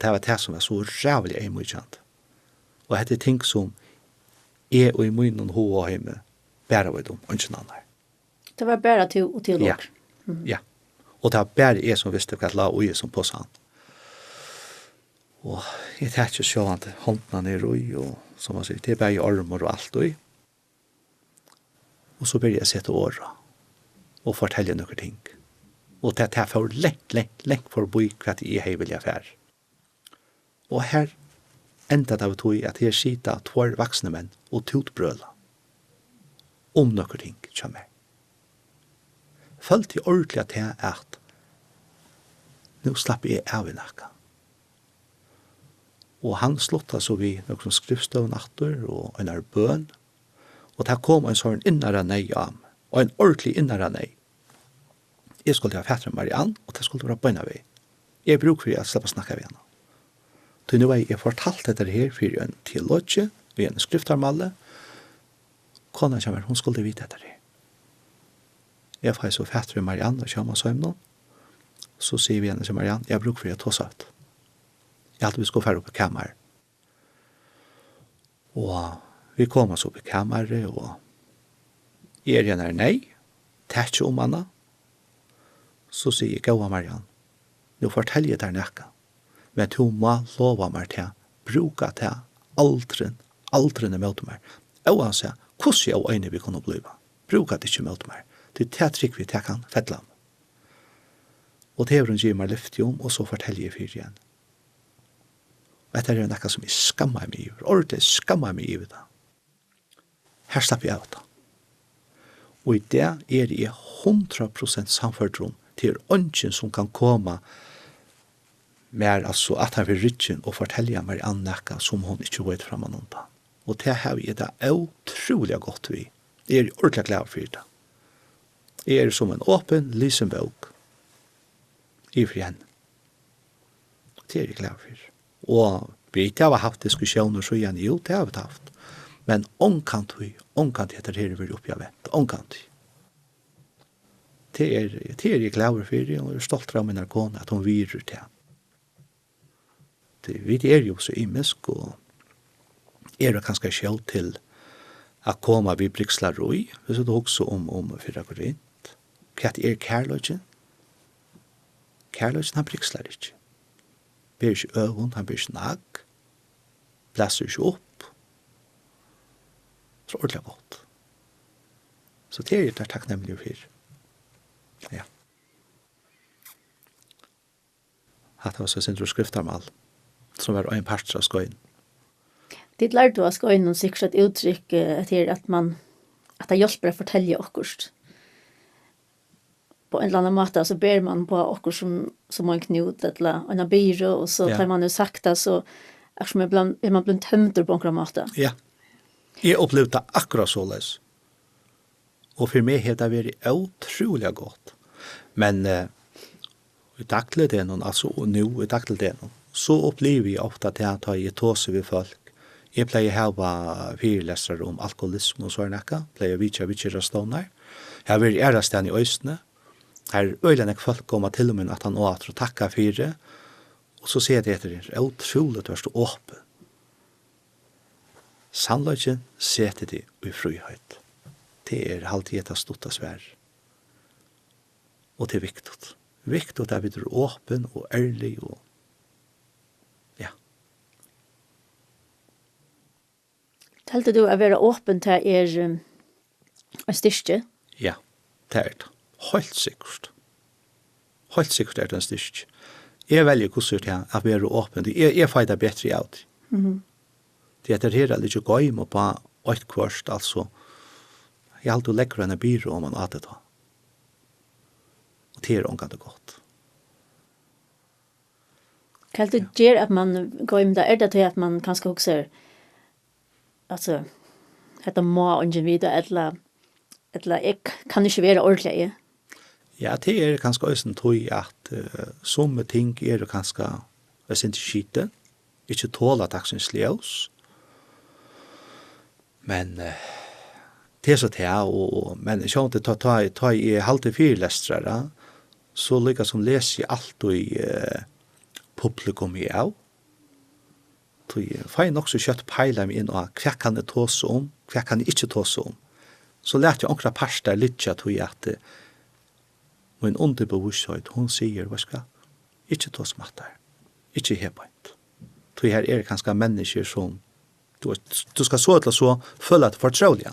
Det var det som var så rævlig mye. Og det er ting som jeg og i munnen ho og hjemme bare var dem, og ikke noen andre. Det var bare til og til dere? Ja. Og det var bare jeg som visste hva jeg la og jeg som påse han. Og jeg tar ikke så at håndene ned og som man sier, det er bare i armer og alt og i. Og så började jag sätta åra och fortälja några ting. Och det här får längt för att bo i vad jag har vilja för. Och här ända av tog att jag sitter två vuxna män och tutbröla. Om några ting kommer. Följt i ordentligt att det är att nu slapp jag av i nacka. Och han slutade så vid några skrivstövnakter och en bön. Og det kom en sånn innere nei av meg, og en ordentlig innere nei. Jeg skulle ha fætre Marianne, og det skulle være bønne ved. Jeg bruker for å slippe å snakke ved henne. Så nå har jeg fortalt dette her for en teologi, ved en skriftarmalle. Kona kommer, hun skulle vite dette her. Jeg får så fætre Marianne, og kommer så hjem nå. Så sier vi henne til Marianne, jeg bruker for å ta seg ut. Jeg hadde vi skulle fære opp i kammer. Og vi kom oss opp i kammeret, og jeg nei, det er ikke om henne. Så sier jeg, gå av Marianne, nu forteller jeg der nekka. Men du må lova meg til, bruka til aldren møte meg. Og han sier, hvordan jeg og øyne vi kunne bliva? Bruka det ikke møte meg. Det er trikk vi til kan fettla. Og det er hun gir meg lyft om, og så forteller jeg fyrir igjen. Og dette er nekka som jeg skammer meg i, ordentlig skammer meg i det. Her slapp jeg av det. Og i det er jeg 100% samført om til ønsken som kan komme mer altså at han vil rytjen og fortelle meg annekka som hun ikke vet frem an undan. Og det har vi det utrolig godt vi. Jeg er ordentlig glad for det. Jeg er som en åpen lysenbok i for henne. Det er jeg glad for. Og vi ikke har haft diskusjoner så igjen, jo, det har vi haft. Men omkant heter det vi opp jeg vet. Omkant. Det er jeg glad for, og jeg er stolt av min kone at hun virer til. Vi er jo så imisk, og er det kanskje selv til å komme vid Briksla Roi, hvis du også om 4 Korint. Hva er kærløgjen? Kærløgjen han Brikslar ikke. Ber ikke øvun, han ber ikke nag, blæser ikke opp. Så ordentlig godt. Så det er jeg takknemlig for. Ja. Hatt var så sindru skriftarmal, som var en part av skojen. Det lærte du av skojen og sikkert et uttrykk til at det hjelper å fortelle okkurst. På en eller annen måte så ber man på okkur som en knut eller en byrå, og så tar man jo sakta, så er man blant tømter på en måte. Ja. Jeg opplevde det akkurat så les. Og for meg har det vært utrolig godt. Men i takle det noen, altså nå i takle det noen, så opplever jeg ofte at jeg tar i tåse ved folk. Jeg pleier å ha firelesere om alkoholisme og sånn ekka. Pleier å vite raståner. Jeg har vært æresten i Østene. Her øyne folk kommer til meg at han åter og takker for det. Og så sier jeg etter det, utrolig til å stå åpen. Sannløgjen setter det i frihet. Det er alltid et stort svær. Og det er viktig. Viktig at vi er åpen og ærlig og ja. Talte du å være åpen til en styrke? Ja, det er det. Helt sikkert. Helt sikkert er det en styrke. Jeg velger hvordan det er å være åpen. Jeg får det bedre i alt. Det er her litt gøy med på et kvart, altså. Jeg alltid legger en byrå om man har det da. Og det er omgående godt. Hva er det gjør at man går med det? Er det til at man kanskje også altså, dette må ungen videre, eller jeg kan ikke være ordentlig? Ja, det er kanskje også en tog at somme ting er kanskje ikke skite, ikke tåle dagsens ljøs. Men det er så det er, men jeg skjønner at ta i halte firelestrere, så lykkes som leser jeg alltid publikum i av. Jeg får nok så kjøtt peiler meg inn og hva kan jeg tåse om, hva kan jeg ikke tåse om. Så lærte jeg akkurat parster litt at min underbevissthet, hun sier, hva skal, ikke tåse matter, ikke hebøynt. Her er kanskje mennesker som du skal så til så føle at fortrolig.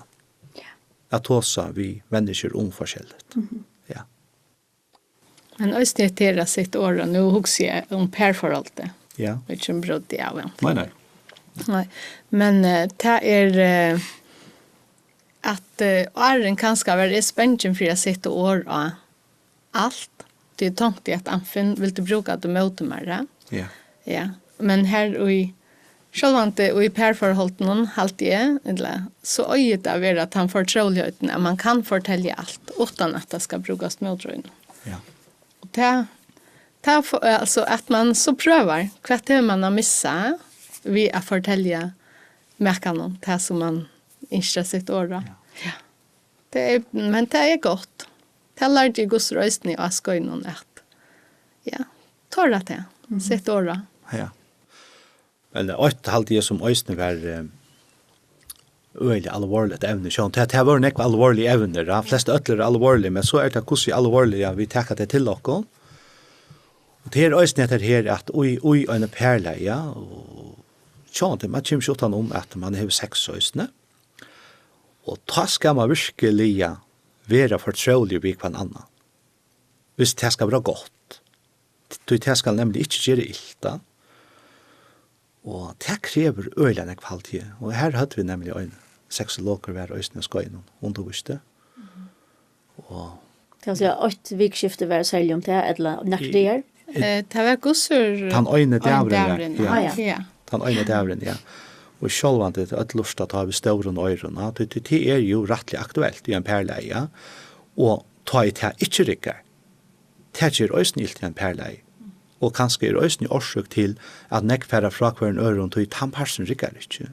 At tåse vi mennesker forskjellet. Ja. Men også det til sitt år, nå husker jeg om perforholdet. Ja. Ikke om brød det av. Nei. Men det er at åren kanskje være spennende for å sitte år av alt. Det er tankt at han vil du bruke at du møter meg. Ja. Ja. Men her i sjølvante og i perforholden alltid, så øyet det er at han får troligheten at man kan fortelle alt uten at det skal brukes med drøyne. Ja. Og det altså at man så prøver hva det man har misset vi å fortelle mekkene det som man ikke har sitt år. Ja. Men det er godt. Det er lært i Guds røysene og skøyne at ja, tar det til sitt år. Ja. Men det halvt jeg som øyne var øyelig alvorlig evner. Det var nekva alvorlige evner. De fleste øtler er alvorlige, men så er det hvordan alvorlige vi takker det til dere. Och det är också det här att oj en perla, ja, och tjant, man kommer inte utan om att man har sex ösne. Och ta ska man verkligen vara förtrolig vid hver annan. Hvis det skal være godt. Det skal nemlig ikke gjøre ilta. Og det krever øyne kvalitet. Og her hadde vi nemlig en sexologer hver øyne skøyne underviste. Og Det var så ett vikskifte var sälj om det eller nackdelar. Det var gussur. han øyne dævren, Ja. Han øyne dævren, ja. Og sjølvan det at lust at ha vi stauren øyrene, det er jo rettelig aktuelt i en perleie, og ta i det ikke rikker. Det er øyne ilt i en perleie. Og kanskje er øyne årsøk til at nekfæra fra hver en øren, til tannparsen rikker ikke.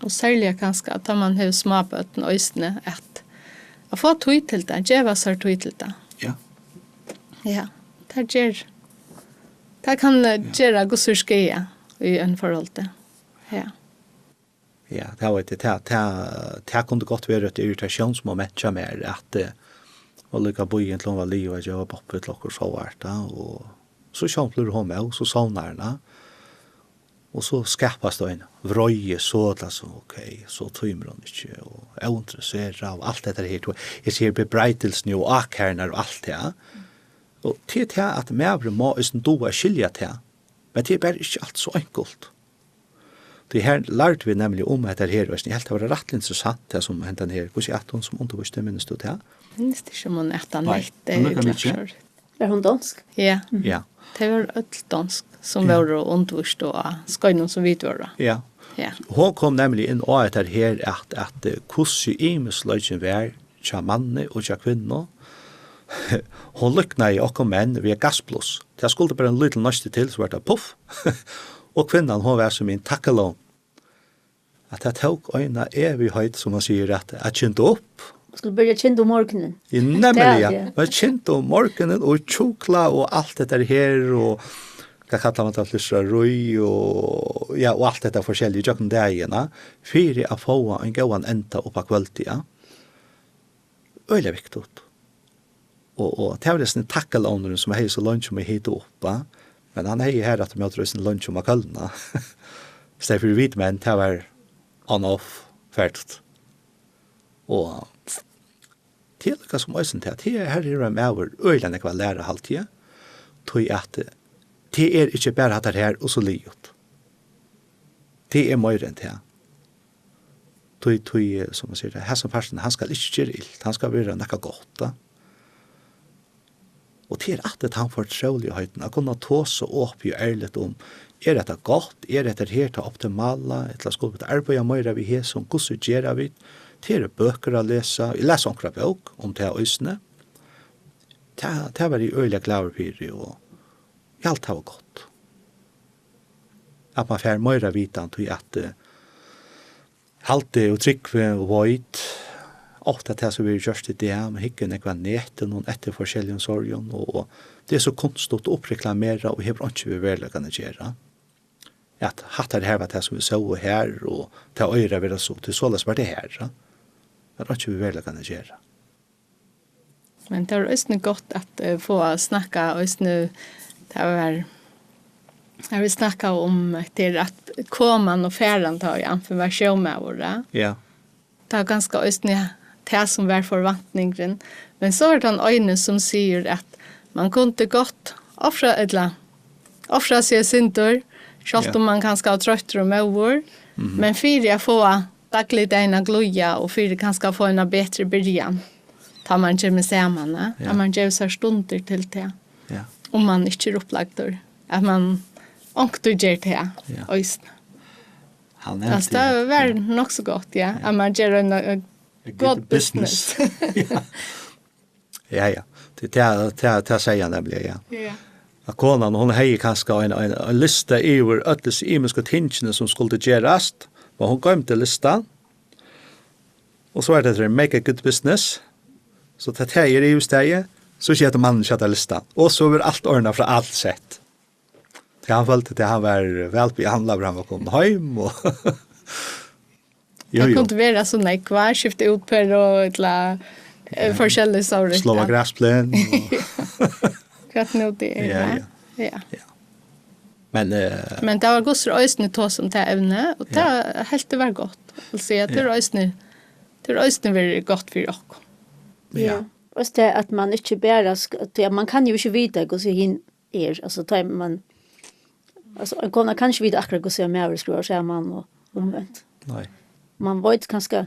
Og særlig kanskje at man har småbøtten øyne at få tøy til det, djeva seg tøy til det. Ja. Ja, det gjør. Det kan gjøre gussur skeie i en forhold til. Ja. Ja, det var det kunne godt være et irritasjonsmoment som at og lykka bojen til hun var liv og jeg var boppet til okkur sovarta og så kjømpler hun med og så sovnar henne og så skapas det en vrøye sådla så så tøymer hun ikke og jeg interesserer og alt dette her jeg ser bebreidelsen og akkerner og alt det og til at medbre må østen doa skilja til men det er bare ikke alt så enkelt. Det här lärde vi nämligen om att det här och helt var rätt intressant det som hände här. Hur är hon som undervisade minns du det? Minns det som hon äta Nej, nätt. Var hon dansk? Ja. Ja. Det var öll dansk som var undervist och skojnon som vi var. Ja. Ja. Hon kom nämligen in och att det här att kursi imeslöjsen var tja manne och tja kvinna. Hon lycknade i och män via gasplus. Det skulle bara en liten näste till så var det puff. Og kvinnan, hon var som en takkelån. At jeg tok øyne evig høyt, som man sier, at jeg kjente opp. Skulle börja känna om morgonen. I nemlig, ja. Jeg kjente om morgenen, og tjokla, og alt dette her, og hva kallar man det, lysra røy, og ja, og alt dette forskjellige jøkken dagene, for å få en gåan enda oppa kvöldia. Øyla viktig. Og det var det sånne takkelåneren som jeg så lunch om jeg hit oppa, men han är här att möta oss en lunch om kallna. Så för vid men det var on-off färdigt. Och till vad som ösen till det här är det med ölen kvar lära halvtid. Tog att det är inte bara att det här och så liot. Det är mer än det. Tog som man säger det här som personen han ska inte göra ilt. Han ska vara något gott. Og til at han får troligheten, å kunne ta så opp i ærligt om, dette godt, dette her til optimala, eller skulle vi arbeide mer vi har som hvordan gjør vi, til bøker å lese, jeg leser omkring bøk om det øysene, det var i øyelig glavepyrer, og alt det var godt. At man får mer vitan til at halte og tryggve og void, ofta det som vi gjør til det, med hikken ekva neten og etter forskjellige sorgen, og det er så konstant å oppreklamere, og hever ikke vi verlegane gjøre. At hatt det her var det som vi så her, og det øyre var det så, til såles var det her. Det er ikke vi verlegane gjøre. Men det var også godt at få snakka, og det var jeg vil snakka om det at koman og færan tar i for med våre. Ja. Det var ganske også det som var forvantningen. Men så er det en øyne som sier at man kunne godt offra seg synder, selv om man kanskje har trøtter og møver, men for å få daglig ena gloja og for å kanskje få en bedre början, tar man ikke med sammen, at man gjør seg stunder til det, om man ikke er opplagt, at man ångter gjør det, også. Altså, det var nok så godt, at man gjør en god business. Ja. Det säger jag nämligen, ja. Konan, hon har kanske en lista över ötles imenska tingene som skulle görast, men hon glömde listan. Och så är det make a good business. Så det här är ju steg, så heter mannen köta listan. Och så var allt ordnat från allt sätt. Han följde att han var välbehandlad när han var kommit hem. Och det kunde vara sådana kvar, skifta ut per och ett forskjellige saker. Slå av gräsplen. Kvart nu det är. Ja. Men Men det var gosser øysene tå som det evne, og det er helt det var godt. Altså, det er øysene veldig godt for dere. ja. Och det att man inte bara man kan ju inte veta hur så hin alltså tar man alltså en kona kan inte veta akkurat hur så mer skulle säga man och omvänt. Nej. Man vet kanske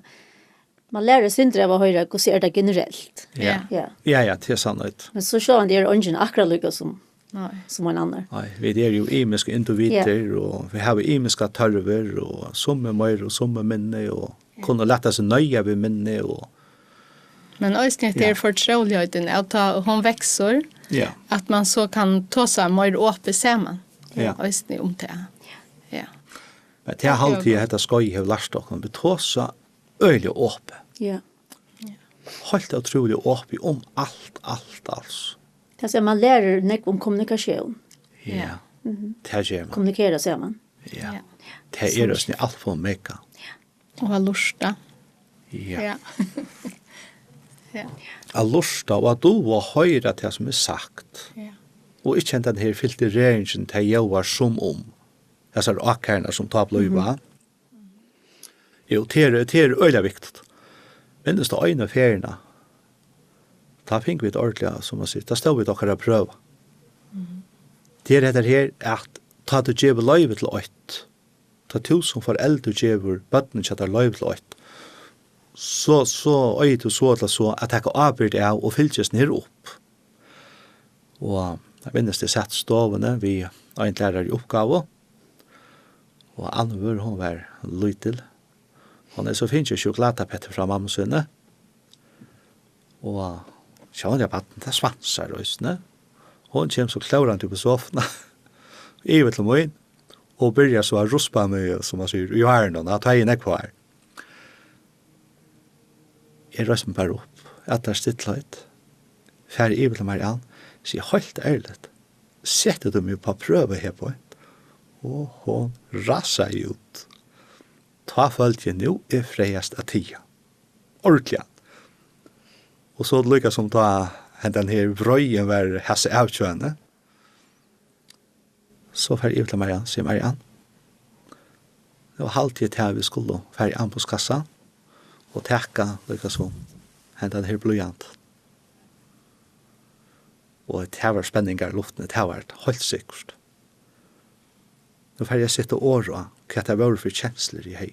man lär sig inte vad höra hur ser det generellt. Ja. Ja. Ja, det är sant. Men så sjön det är ingen akkurat lika som Nej. som en annan. Nej, vi är ju imiska individer och vi har imiska tarver och som är mer och som är minne och kunna lätta sig nöja vid minne och Men øysene det er fortroligheten at hon växer, ja. at man så kan ta seg mer åpe sammen. Ja. Øysene om det. Ja. Men det är alltid detta skoj har lärt oss att betrossa öliga åpe. Ja. Helt otroligt åpe om allt alltså. Det så man lär nek om kommunikation. Ja. Det gör man. Kommunikera säger man. Ja. Det är det allt för mega. Og ha lusta. Ja. Ja. Ja. Jag lusta och att du var höra det som är sagt. Ja. Och inte den här filtreringen till jag var som om. Jag sa akkarna som tar blöjva. Jo, det är öliga viktigt. Men det står öjna färgerna. Ta fick vi ett ordentligt, som man säger. Ta stod vi dock att pröva. Det är det här att ta det djävul löjvet till ett. Ta till som förälder djävul bötten tjattar löjvet till ett. Så øyet og så at jeg kan avbyrde av og fylkes ned opp. Og jeg minnes det sett stovene vi har en lærer i oppgave. Og Anvur, hun var lytel. Hun så finnes jo sjokoladepette fra mamma sinne. Og sjån jeg på det svanser røysene. Hun kommer så klærende på sofna. I vet til min. Og begynner så å ruspa meg, som man sier, i hjørnen, at jeg er nekvar. Jeg røst meg bare opp, at det er stittløyt, færre i til Marianne, sier helt ærlig, setter du meg på prøve her på, og hun rasser ut. Ta følt jeg nå er freiest av tida. Ordentlig. Og så lykkes som da den her brøyen var hesse avkjønne, så færre i til Marianne, sier Marianne, det var halvtid til vi skulle færre an på skassa, og tekka, lykka som, hentan her blujant. Og det var spenningar i luften, det var helt sikkert. Nå får jeg sitte åra, hva det var for kjensler i hei.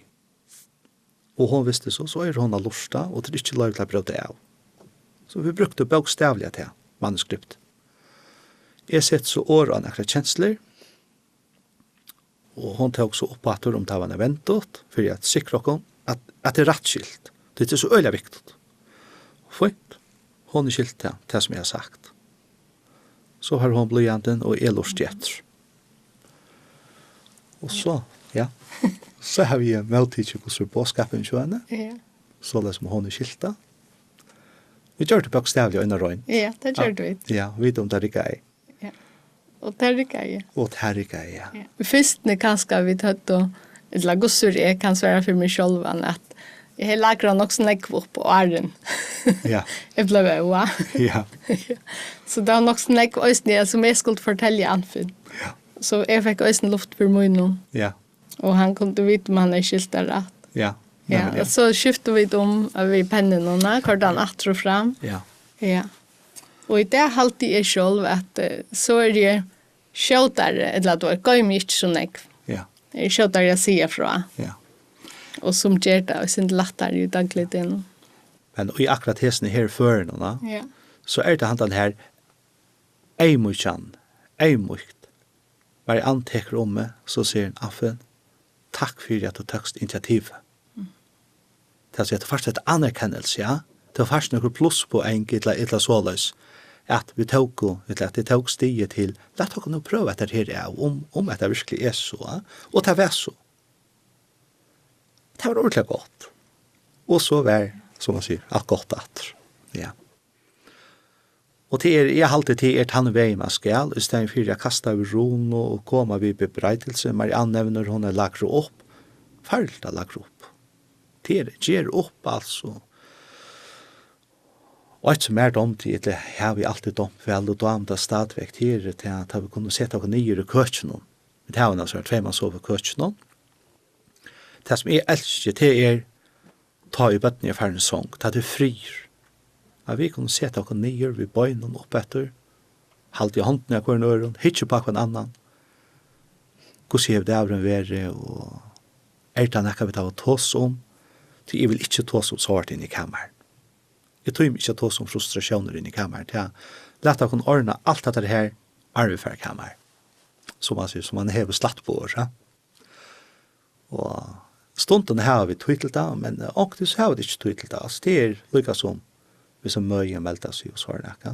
Og hon visste så er hon av lusta, og det er ikke lov til å brøte av. Så vi brukte bokstavliga til manuskript. Jeg sitter så åra nekra kjensler, og hon tok så oppater om det var ventot, for jeg sikrer okkom, at det er rettskilt. Det er så øyla viktigt. Fint. Hon er skilt til det som jeg har sagt. Så har hon blyanten og elorst etter. Og så, ja, så har vi møttet hos båskapen kjøene. Ja. Så det som hon er skilt til. Vi gjør det bokstavlig under røyn. Ja, det gjør du ikke. Ja, vi vet om det ikke er. Ja. Og det er ikke jeg. Og det er ikke er, ja. Ja. Først når kanskje vi tatt og eller gossur jeg kan svære for meg selv at jeg har lagret nok sånn ekv opp på åren. Ja. Jeg ble wow. Ja. Så det var nok sånn ekv øyne som jeg skulle fortelle Anfinn. Ja. Så jeg fikk øyne luft for munnen. Ja. Og han kunne vite om han er skilt der rett. Ja. Ja, og så skiftet vi om vi pennene, hvordan atter og fram. Ja. Ja. Og i det halte jeg selv at så er det skjøtere, eller at det går mye ikke sånn ekv. Ja. Jeg skjøter jeg sier fra. Ja. Og som gjør det, og sin latter i daglig inn. Men i akkurat hesene her føren, Ja. så er det han den her eimukjan, eimukt. Bare antekker om meg, så sier han, Affen, takk for at du tøkst initiativet. Det er først et anerkennelse, ja. Det var først noe pluss på en eller såløs, at vi tog, at det tog stiget til, la oss nå prøve etter her, ja, om at det virkelig er så, ja. Og det var så. Det var ordentlig godt. Og så var, som man sier, alt godt atter. Ja. Og til jeg halte til tanne vei man skal, i stedet for jeg kastet over ron og komme ved bebreidelse. Marianne nevner hun er lagt opp. Følt er lagt opp. Til gjør opp, altså. Og et som dumt, det har vi alltid dumt vel, og dumt stadvekt her til at vi kunne sette oss nye i køtjen. Det har vi altså tvei man sover køtjen. Det som elsker, det ta i bøtten i ferdig sång, ta det frir. At vi kunne sette oss nye, vi bøyner noen opp etter, halte i hånden av hver nøren, hitje på hver annan. Hvordan gjør det av den være, og det nekka vi ta å tås om, til jeg vil ikke tås om svart inn i kammeren. Jeg tror ikke tås om frustrasjoner inn i kammeren. Ja. Lett å kunne ordne alt dette her arvefær kammer, som man hever slatt på oss. Ja. Og stunden har vi tøytelt da, men åktis har vi ikke tøytelt da. Altså, det lykka som vi som møyen velter seg og svarer nekka.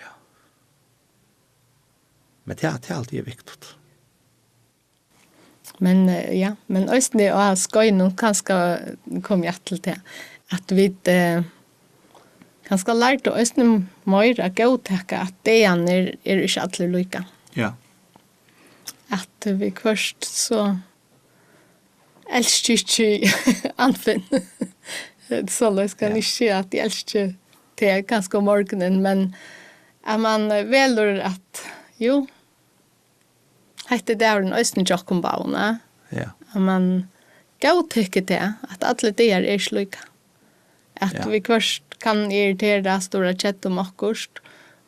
Ja. Men det er alltid viktig. Men ja, men østene og skøy nå kanskje kom jeg til det, at vi kanskje lærte østene mer å gå til at det er ikke alltid lykke. Ja. At vi først så elsker ikke anfinn. Så jeg skal ikke si at jeg elsker det ganske om morgenen, men at man velger at jo, hette det er en østene jokkenbaune. Ja. At man godtykker det, at alle det er slik. At vi først kan irritere store kjett om akkurat,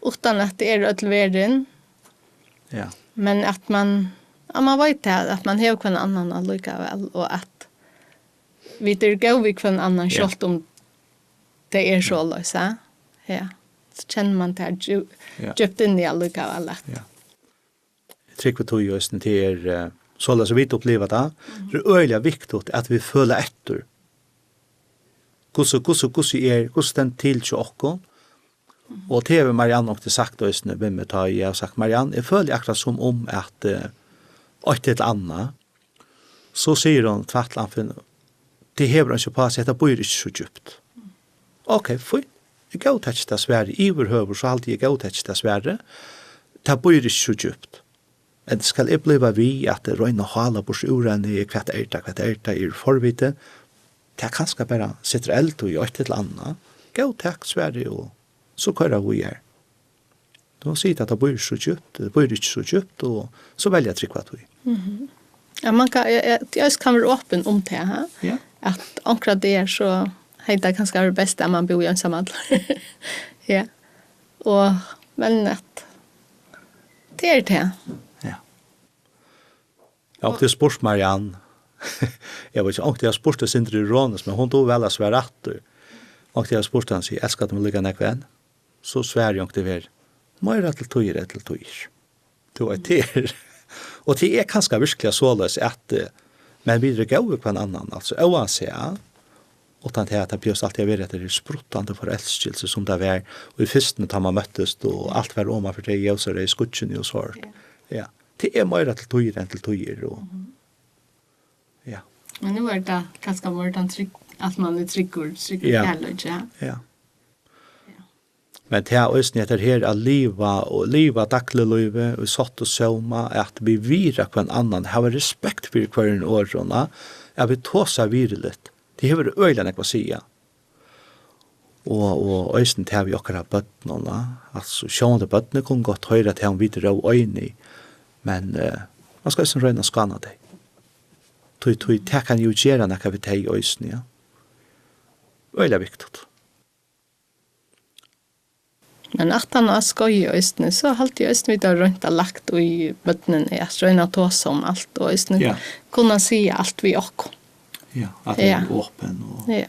utan at det er utverden. Ja. Men at man vet det, at man har hver annan allikevel, og at vi går vi hver annan selv om det er så løse. Ja. Så kjenner man det djupt inn i allikevel. Ja. Jeg tror vi just til så la så vidt oppleva det. Det er øyelig viktig at vi føler etter. Hvordan den til til oss. Og til Marianne også sagt oss, når vi tar jeg har sagt, Marianne, jeg føler akkurat som om at et eller annet, så sier hun tvattland, det hever ikke på seg, det bor ikke så djupt. Ok, fint. Jeg går til ikke det svære. I overhøver så alltid jeg går til ikke det svære. Det bor ikke så djupt. Men skal jeg bli vi at det røyner hala på sjuren i hva er forvite. Det er kanskje bare sitter eld og gjør et eller annet. Gå takk Sverige og så kører vi her. De sier at det bor så djupt, det bor ikke så djupt, og så velger jeg trykk hva vi. Ja, man kan, jeg kan være åpen om det her. Ja. At akkurat det så heter det kanskje det beste at man bor i en samhandler. Ja. Men at det er det. Ja. Og det spørs Marianne. Jeg vet ikke, og det har spørs det Sindre Rånes, men hun tog vel å svære etter. Og det har spørs han sier, jeg skal til å ligge nekvenn. Så svære jeg til vel. Mer til tøyer. Det var til. Og det er kanskje virkelig så løs at men videre går på en annan, altså oansett, og til at det bjørs alltid være etter spruttende forelskelse som det var, og i fyrstene tar man møttes, og alt var om for det, og så er det i skutsen og svart. Ja. Det er mer til tøyer enn til tøyer, og ja. Men nu er det kanskje mer at man er tryggur heller, ja. Ja. Men det er også etter her å liva daglig livet, og satt og søvma, at vi virer hver annan, har respekt for hver en årene, at vi tåser virkelig. Det har vært øyne hva sier. Og også til vi akkurat bøttene, altså sjående bøttene kunne godt høre til han videre og øyne, men man skal også røyne skanne det. Det kan jo gjøre noe vi tar i øyne, ja. Øyne viktig. Men at han har skøy i østene, så har alltid østene vi da rundt og lagt i bøttene, jeg røyner å ta om alt, og østene kunne si alt vi åker. Ja, at det er åpen. Og ja.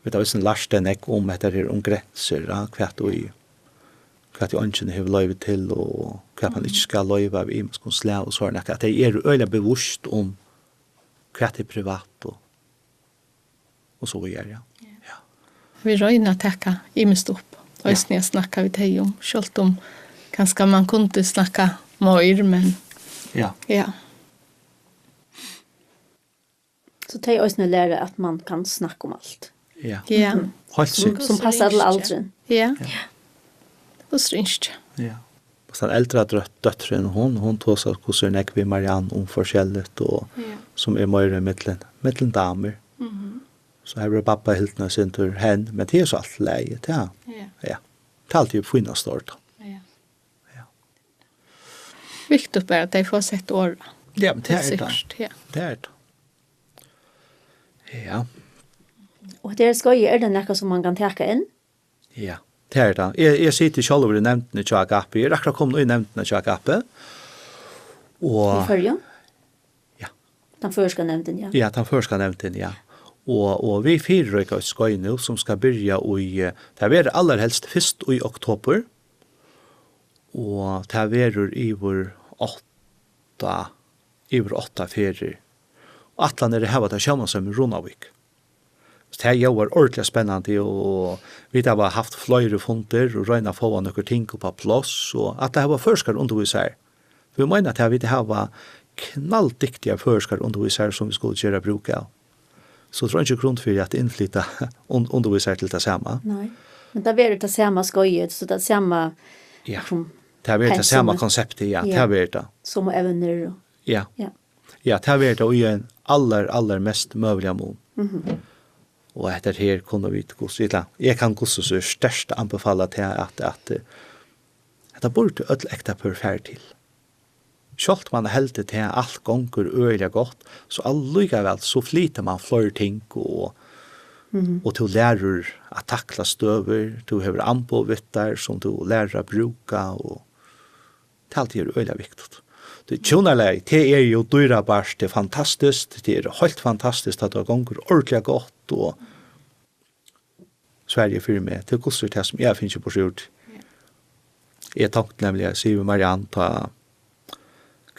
Vi tar også en lærste nek om etter her om grenser, hva i ønskene har løyve til, og hva man ikke skal løyve av i menneskens læ, og så er det at det er øyelig bevisst om hva er privat, og så gjør jeg. Ja. Vi røyner å takke i mest opp. Og jeg snakker vi til om, selv om kanskje man kunne snakke mer, men ja. Så det er også lære at man kan snakke om alt. Ja. Ja. Som passer til alderen. Ja. Det var stringt. Ja. Og den eldre døtteren, hun tog seg hvordan jeg vi Marianne om forskjellet, og som er mer mittlen damer. Så här blir pappa helt när sin tur hen, men det är så allt läge, ja. Ja. Ja. Det är alltid fina stort. Ja. Ja. Viktigt bara att de får sett år. Ja, men det är det. Sikkert, ja. Det är det. Ja. Och det skojar det något som man kan ta in. Ja, det är det. Jag sitter själv i nämnden i Agape. Jag räknar kom i nämnden i Agape. Och I förrjun? Ja. Den förska nämnden, ja. Ja, den förska nämnden, ja. Och vi fyra skoj nu som ska börja i, det är allra helst först i oktober. Och det är över 8 ferier. Och atlan är det här vad det kommer som i Ronavik. Så det här var ordentligt spännande och vi har haft flera fonder och röjna få några ting på plats och att det här var forskarundervisare. Vi menar att vi det var knalldyktiga forskarundervisare som vi skulle göra bruk av. Så tror jag inte grund för att inflytta undervisare till det samma. Nej. Men det är det samma skojet så det samma Ja. Det är det samma konceptet, ja. Det är det. som även nu. Ja. Ja. Ja, det är det och i en aller mest möjliga mån. Och efter här kunde vi gossila. Jag kan gossa så störst anbefalla till att det borde öll äkta perfekt till. Sjalt man helt till allt gånger öliga gott, så allikevel så flyter man fler ting och du lærer att tackla stöver, du har anpåvittar som du lærer att bruka och det är alltid öliga viktigt. Det tjonarleg, det är ju dyrabart, det är fantastiskt, det är helt fantastiskt att det gånger ordentligt gott och Sverige för mig till kostar det som jag finns på sjurt. Jag tänkte nämligen att Siv Marianne ta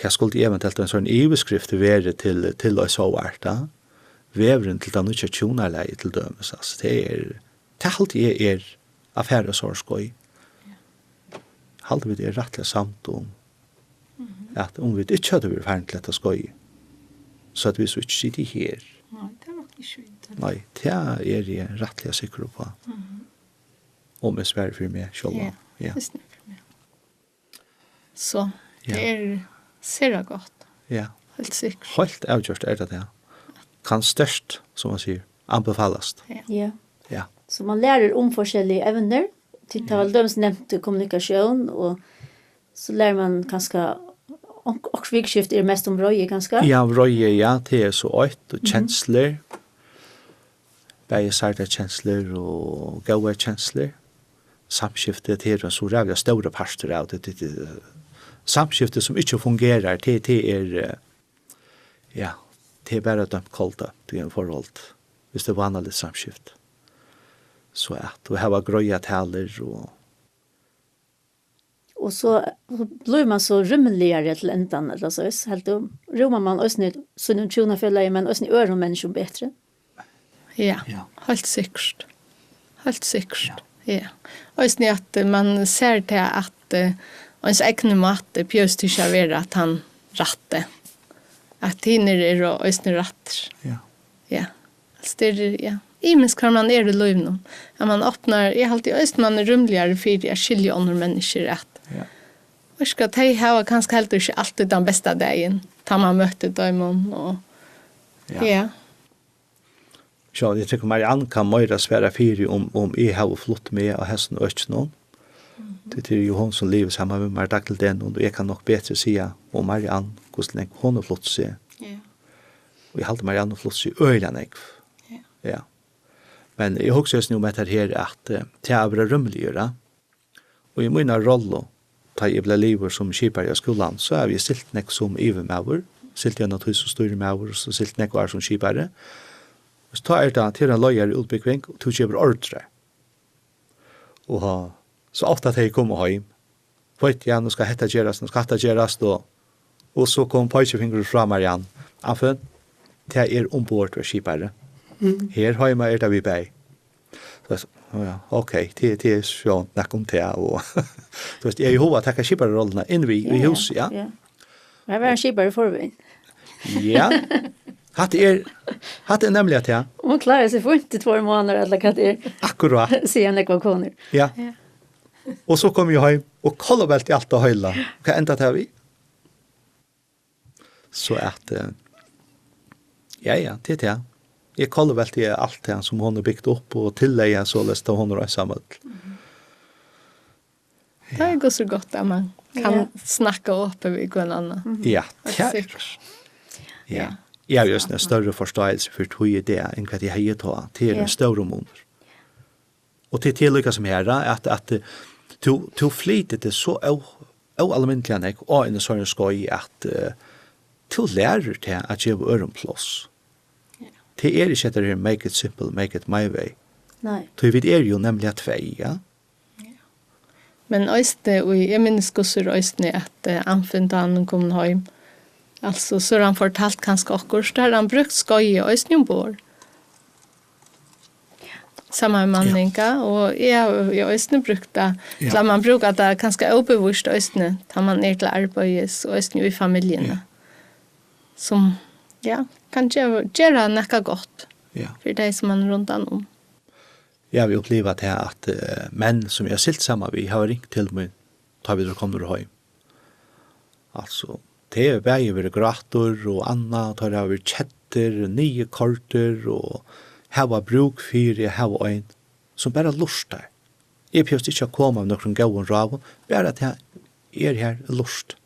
jag skulle eventuellt en sån överskrift vara till oss så vart då. Vävren till den nya tjonarleg till dömes alltså det är alltid affärer så skoj. Halt vi det rättligt samt om att om vi inte hade varit färdigt lätt att skoj så att vi så inte sitter här. Nej, det var inte skit. Nej, det är jag rättligt säker på. Om det Sverige för mig själv. Ja, Ja. det är snyggt för mig. Så, det ser gott. Ja. Helt sikkert. Helt avgjort är det. Kan störst, som man säger, anbefallas. Ja. Ja. Så man lærer om forskjellige evner. Til det var døms nevnt kommunikasjon, og så lærer man kanskje och vikskift är mest om röje ganska. Ja, röje, ja, det är så ett och känslor. Bägesarta känslor och goda känslor. Samskiftet är en så rävliga stora parter av det. Samskiftet som inte fungerar, det är ja, det är bara dömt kolda till en förhåll. Hvis det var vanligt samskift. Så att du har gröja taler och så blir man så rymligare till ändan eller så helt rumar man också så nu tjuna fälla men också öron människor bättre. Ja, helt sikkert. Helt sikkert. Ja. Og sånn at man ser til at ens egne mat pjøst ikke være at han ratte. At hinner også ratter. ja. Ja. Altså det ja. Imens kan man det liv nå. At man åpner, jeg har alltid også man rymligere for jeg skiljer andre mennesker at Ja. og skal de ha kanskje helt ikke alltid den beste dagen. Ta man møte dem og ja. Så jag tycker Marianne kan möjra svära fyri om jag har flott med av hästen och östnån. Det är ju hon som lever samman med mig dag till den och jag kan nog bättre säga om Marianne hur länge hon har flott sig. Ja. Och jag håller Marianne flott sig öjlan ägg. Ja. Men jag också just nu med det här att det är bra rymligare. Och i mina roller ta jag blir lever som skipare i skolan så är vi stilt nek som övermäver. Stilt jag något hus och större mäver och så stilt nek var som skipare. Så tar det till en löjare utbyggning och tog över ordre. Och så ofta att jag kommer hem. Vet jag, nu ska hetta geras då. Och så kom pojkefingret fram Marianne. Affen, det är ombord och skipare. Här har jag mig där vi bär. Så ja, okej, det är så nakom det och du vet jag har att ta skipare-rollerna in i hus, ja. Ja. Jag var en skipare förväg. Ja. Hatt är nämligen att ja. Hon klarar sig för inte 2 månader eller vad det är. Akkurat. Säger jag vad koner. Ja. Och så kom jag hem och kollade väl till allt och höjla. Vad ända tar vi? Så att ja, det är det. Jag kollar väl till allt det som hon har byggt upp och tillägga så läste hon och samma. Det går så gott att man kan snacka upp med en annan. Ja, ja. Jag just en större förståelse för hur det är än vad jag har tagit till en större mån. Och till lyckas som här att to flitet är så allmäntligen och en sån skoj att to lärer till att ge öronplås. Det är inte att det make it simple, make it my way. Nej. Så vi är ju nämligen två, ja. Men öste och jag minns kusser öste att anfyndan kom hem. Alltså så han fortalt kanske också där han brukt skoj öste bor. Samma manninga och jag öste brukta så man brukar det kanske obevusst öste tar man ner till arbete och öste i familjen. Som kan göra näka gott. Ja. För det som man runt om. Jag har upplevt det att män som jag silt samman vi har ringt till mig tar vi då kommer hem. Alltså det är väl grator och Anna tar över chatter, nya kartor och hava bruk för hava en som bara lustar. Jag behöver inte komma med någon gång rav, bara att jag är här lust.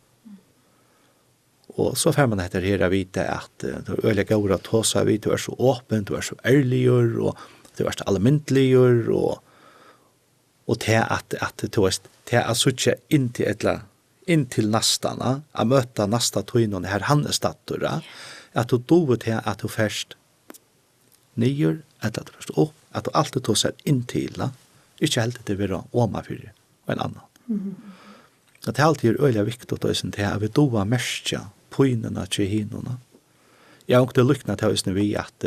Och så får man heter här vita att det öliga går att ta sig vid, du är så öppen, du är så ärlig och du är så allmäntlig och det att det är så inte in till nästan att möta nästa tog här handestatura att du då till att du först nyer att du först upp att du alltid tar sig in till inte helt det vill oma för en annan. Att det alltid är öliga viktigt att vi då märka poinnerna till hinnorna. Jag har också lycknat till vi att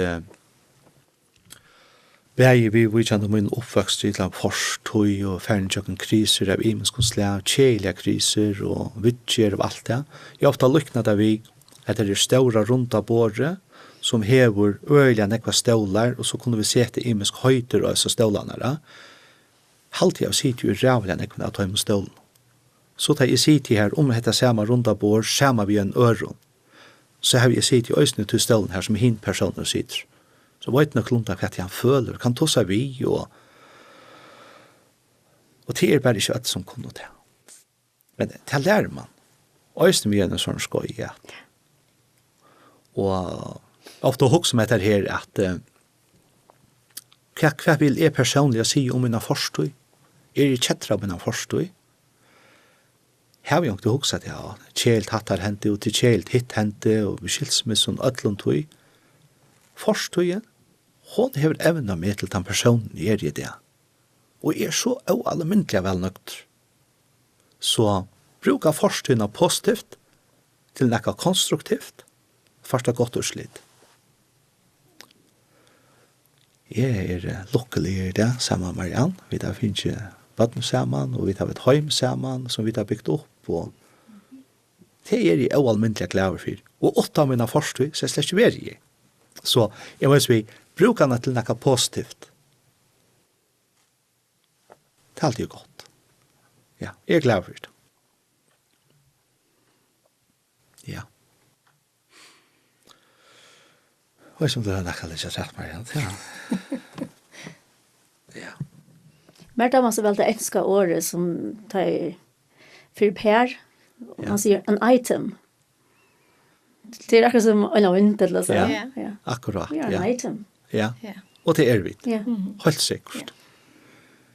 vi känner min uppväxt till en forstöj och färnköken kriser av imenskonsliga, kjeliga kriser och vittjer och allt det. Jag har ofta lycknat av vi att det är stora runta båre som hever öliga nekva stålar och så kunde vi se till imensk höjter av dessa stålarna. Halt jag sitter ju i rävliga nekva att ta hem stålen. Så tar jag sitter här om detta samma runda bår, samma vid en öron. Så har jag sitter i ösnet till stålen här som hint personer sitter. Så vet nog klunta vad han føler, kan ta sig vi och det är bara inte ett som kunde det. Men det lär man. Östen vi en sån skoj, ja. Och ofta också med det här att vad vill jag personligen säga om mina forstöj? Är det kättra av mina forstöj? Här har vi också huxat, ja, kjelt hattar hente och till kjelt hitt hente og skilsmisson ötlundtøy. Forstöjen, hon hever evna med til den personen i det. Og så allmänntliga velnøkt. Så bruka forstöjena positivt til nekka konstruktivt, första gott urslit. Jeg lukkelig i det, sammen med Marianne. Vi har finnet badn sammen, og vi har et heim sammen, som vi har byggt opp. Og det jeg allmänntliga glad for. Og 8 av mine forstöj, så jeg slett ikke være i. Så jeg må si, bruk henne til noe positivt. Det er alltid godt. Ja, jeg er glad for det. Ja. Og som du har noe litt rett, Marianne. Ja. Ja. Men da man så veldig elsker året som tar for Per, man sier en item. Det är akkurat som en avint eller så. Ja. Akkurat. Ja, en item. Ja. Och det är vi. Ja. Helt säkert.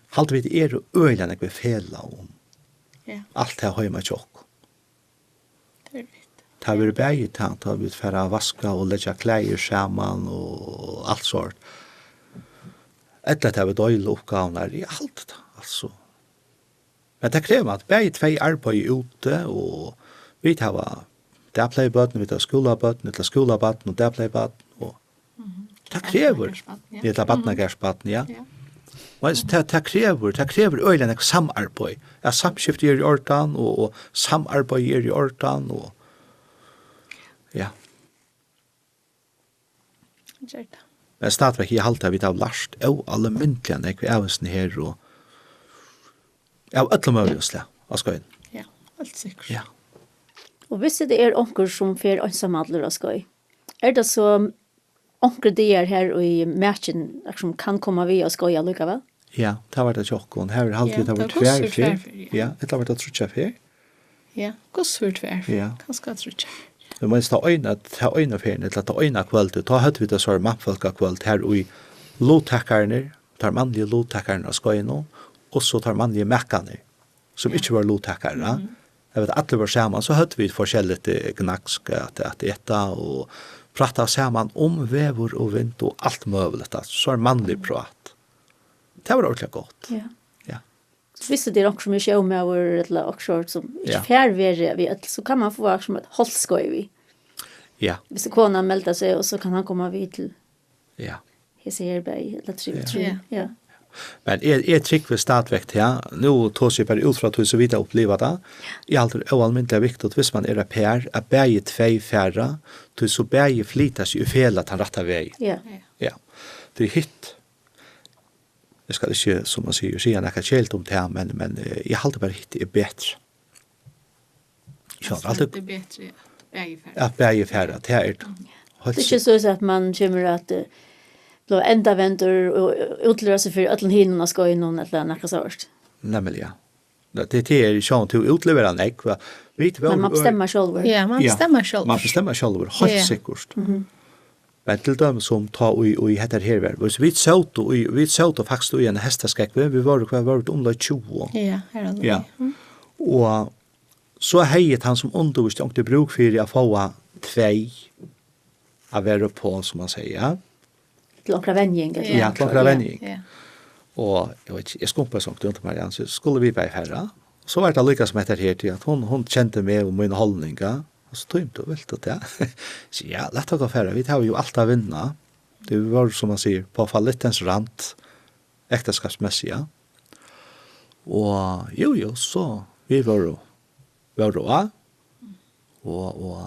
Halt vi det är öliga när vi fela om. Ja. Allt det har jag tjock. Det är rätt. Tar vi bäget tant har vi för vaska och lägga kläder samman och allt sånt. Ett har vi dåliga uppgifter i allt det alltså. Men det kräver att bäget två arbetar ute och vi tar där playbutton vi tar skolabutton eller skolabutton och där playbutton och det kräver det är barnagarsbutton ja. Men det kräver öliga en samarbete. Ja, samskifte i ordan och samarbete i ordan och ja. Men stadverk i halta vi har last alla myntliga när vi även här och ja, alla möjliga vad ska in. Ja, helt säkert. Ja. Og hvis det onker som fer ensamadler og skoj, det så onkel det här i matchen som kan komma vi och skoja lika väl. Ja, det var det tjockon. Här har alltid det var tvärfyr. Ja, det har varit att trutja fyr. Ja, gossfurt tvärfyr. Ja. Kanske trutja. Det måste ta öjna fyrn, eller ta öjna kvöld. Ta hade vi det så mappfolka kvöld här i lotakkarna, tar manliga lotakkarna skojna, och så tar manliga mäckarna, som inte var lotakkarna. Jag vet att alla var samman, så hade vi forskjelligt gnacksk att äta och prata samman om vävor och vind och allt möjligt. Så manlig prat. Det var ordentligt gott. Ja. Ja. Visst det också med show med eller också som Ja. fair vi så kan man få också ett hållskoj vi. Ja. Hvis kona melder sig och så kan han komma vid till Ja. Heserberg eller Ja. tre. Ja. Men är tryck stadväkt ja. Nu tås jag bara ut från att så vidare uppleva det. I allt är allmänt viktigt hvis man är per att bäge två färra till så bäge flitas ju fel att han rätta väg. Ja. Ja. Det är hit. Jag ska inte som man säger något helt om det men jag håller bara hit är bättre. Ja, alltid Det är bättre. att bäge färra det är Det är inte så att man kommer att bli enda väntor och utlöra sig för alla hinnorna ska i någon eller något sånt. nämligen. Det är ju sånt till utlevera en ägg va. Vet Men man bestämmer själv. Ja, man bestämmer själv. Man bestämmer själv, helt Ja. säkert. Men till dem som tar och heter här. Så vi såg och faktiskt i en hästaskäck. Vi var under 20. Ja, här är det. Ja. Och så hejt han som undervist och det bruk för att få två av vara på som man säger. Till några vänjing. Ja, till några vänjing. Ja. Och jag skumpade sånt runt Marianne så skulle vi bara herra. Så var det lyckas med det här till att hon kände mig om min hållningar. Och så tog jag väl det. Så ja, lätt att gå färra. Vi tar ju allt att vinna. Det var som man säger på fallettens rant äktenskapsmässiga. Och jo, så vi var då. Och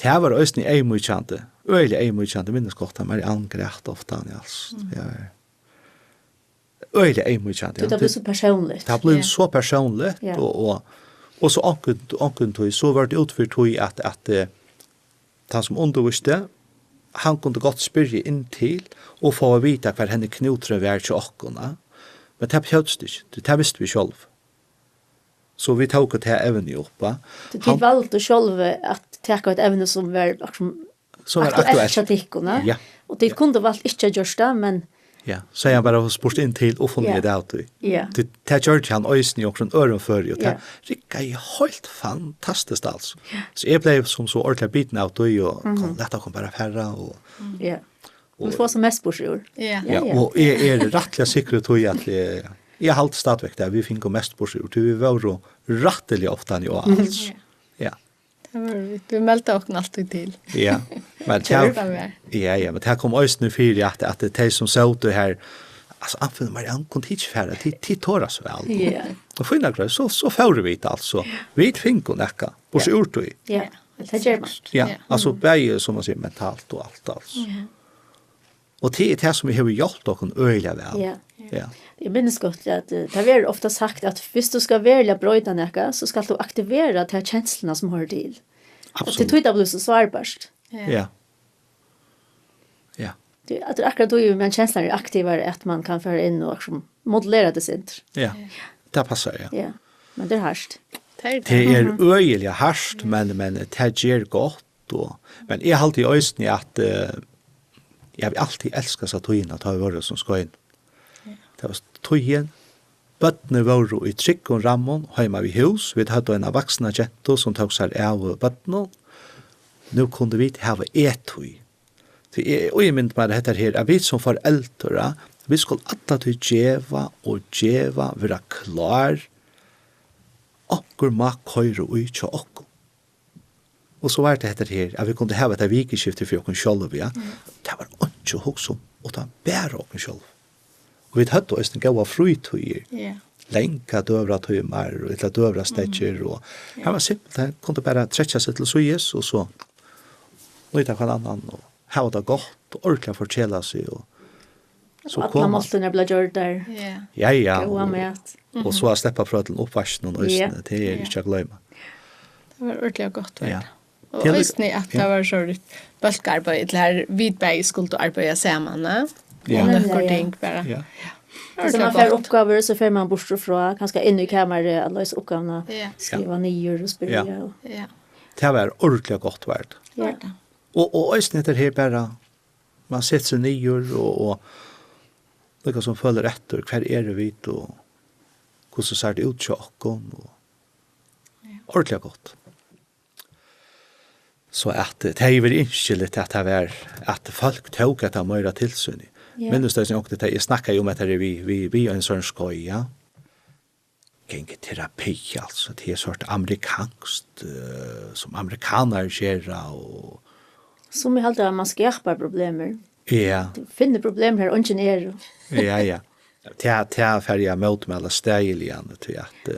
det var östning ejmujkante. Öjlig ejmujkante minneskorta. Marianne grät ofta. Öjlig ejmujkante. Det blir så personligt. Det har blivit Ja. så personligt Ja. och så onkunt så var det utfört tog att han som undervisste han kunde gott spyrja in till och få vita hver henne knutre var til okkona. Men det behövdes ikke. Det visste vi själv. Så vi tog det här även uppa. Du valgte själv att ta ett ämne som var aktuellt chatikkorna. Ja. Och det kunde valt inte görs det, men Ja, så jag bara spurt in till och funnit det out. ja. Det gör han ösning och från öron för och Ja. det rikka är helt fantastiskt alltså. Så jag blev som så ordentligt biten out och kom lätt att bara färra och Ja. Vi får som mest på sjur. Ja. ja, och är rättliga säkra tog att jag halt stadväck där vi fick mest på sjur. Vi var då rättliga ofta ni och alls. Ja. Du meldte också alltid till. Ja. Men ja, men det kom ösning för att det är som så det här alltså anför Marianne kunde inte färra till tåras väl. Ja. Och finna grej så får vi det alltså. Vi fick och näcka på sig urt och Ja. Det gör man. ja, alltså bäge som man säger mentalt och allt alltså. Och det är det som vi har gjort och öliga väl. Ja. Ja. Jag minns gott att det är ofta sagt att hvis du ska välja bröjda näka så ska du aktivera de här känslorna som hör till. Och det Absolut. tog det blir så svarbart. Ja. Ja. Det att akkurat då ju men känslan är aktivare att man kan föra in och modellera det sent. Ja. Det passar ja. Ja. Men det är harst. Det är öliga harst men det ger gott och men jag har alltid ösning att jag vill alltid älska så tojen att ha varit som ska in. Det var tojen. Bøttene var i trygg og rammon, heima vid hus. Vi hadde en vaksna jento som tog seg av bøttene. Nå kunne vi ha etøy. Og jeg mynd meg dette her, at vi som foreldre, vi skulle alltid djeva og djeva, være klar. Okkur ma køyre ui tja okkur. Og så var det dette her, at vi kunne ha et vikeskifte for okkur sjálv, ja. Det var ikke hos om, og det var bare okkur sjálv. Og vi hadde også en gav frutøyer. Ja. Lenka døvra tøymar, eller døvra stetjer, og her var simpelt, han kunne bare tretja seg til Suez, og så nøyta hver annan, og ha det godt, og ordentlig fortjela seg, og så Alla kom måltene ble gjort der. Ja. ja, Goa mat. og så har sleppa fra til oppvarsnen og Ja. østene, det er ikke å glemme. Det var ordentligt gott. Ja. Og øyne at det var så bølgarbeid, eller her vidbeg skulle arbeide sammen, Ja. Nøkker ting bare. Ja. Så man får uppgifter så får man bort från kanske in i kameran att lösa uppgifterna, Ja. skriva ner och spela. Ja. Ja. Det var ordentligt godt vært. Ja. Og øyne etter her bare, man setter seg nyer og noe som følger etter, hver det vi, og hvordan ser det ut til åkken, og ordentligt godt. Så at det er jo innskyldigt at det var at folk tog at det mer tilsyn. Ja. Men det er ikke det, jeg snakker jo om at det er vi en sånn skoj, ja. Gäng terapi, alltså det är sort amerikanskt som amerikaner gör och Som jag alltid man ska hjälpa problemer. ja. Du finner problem här och inte ner. Ja. Det färja mot med alla stägligen till att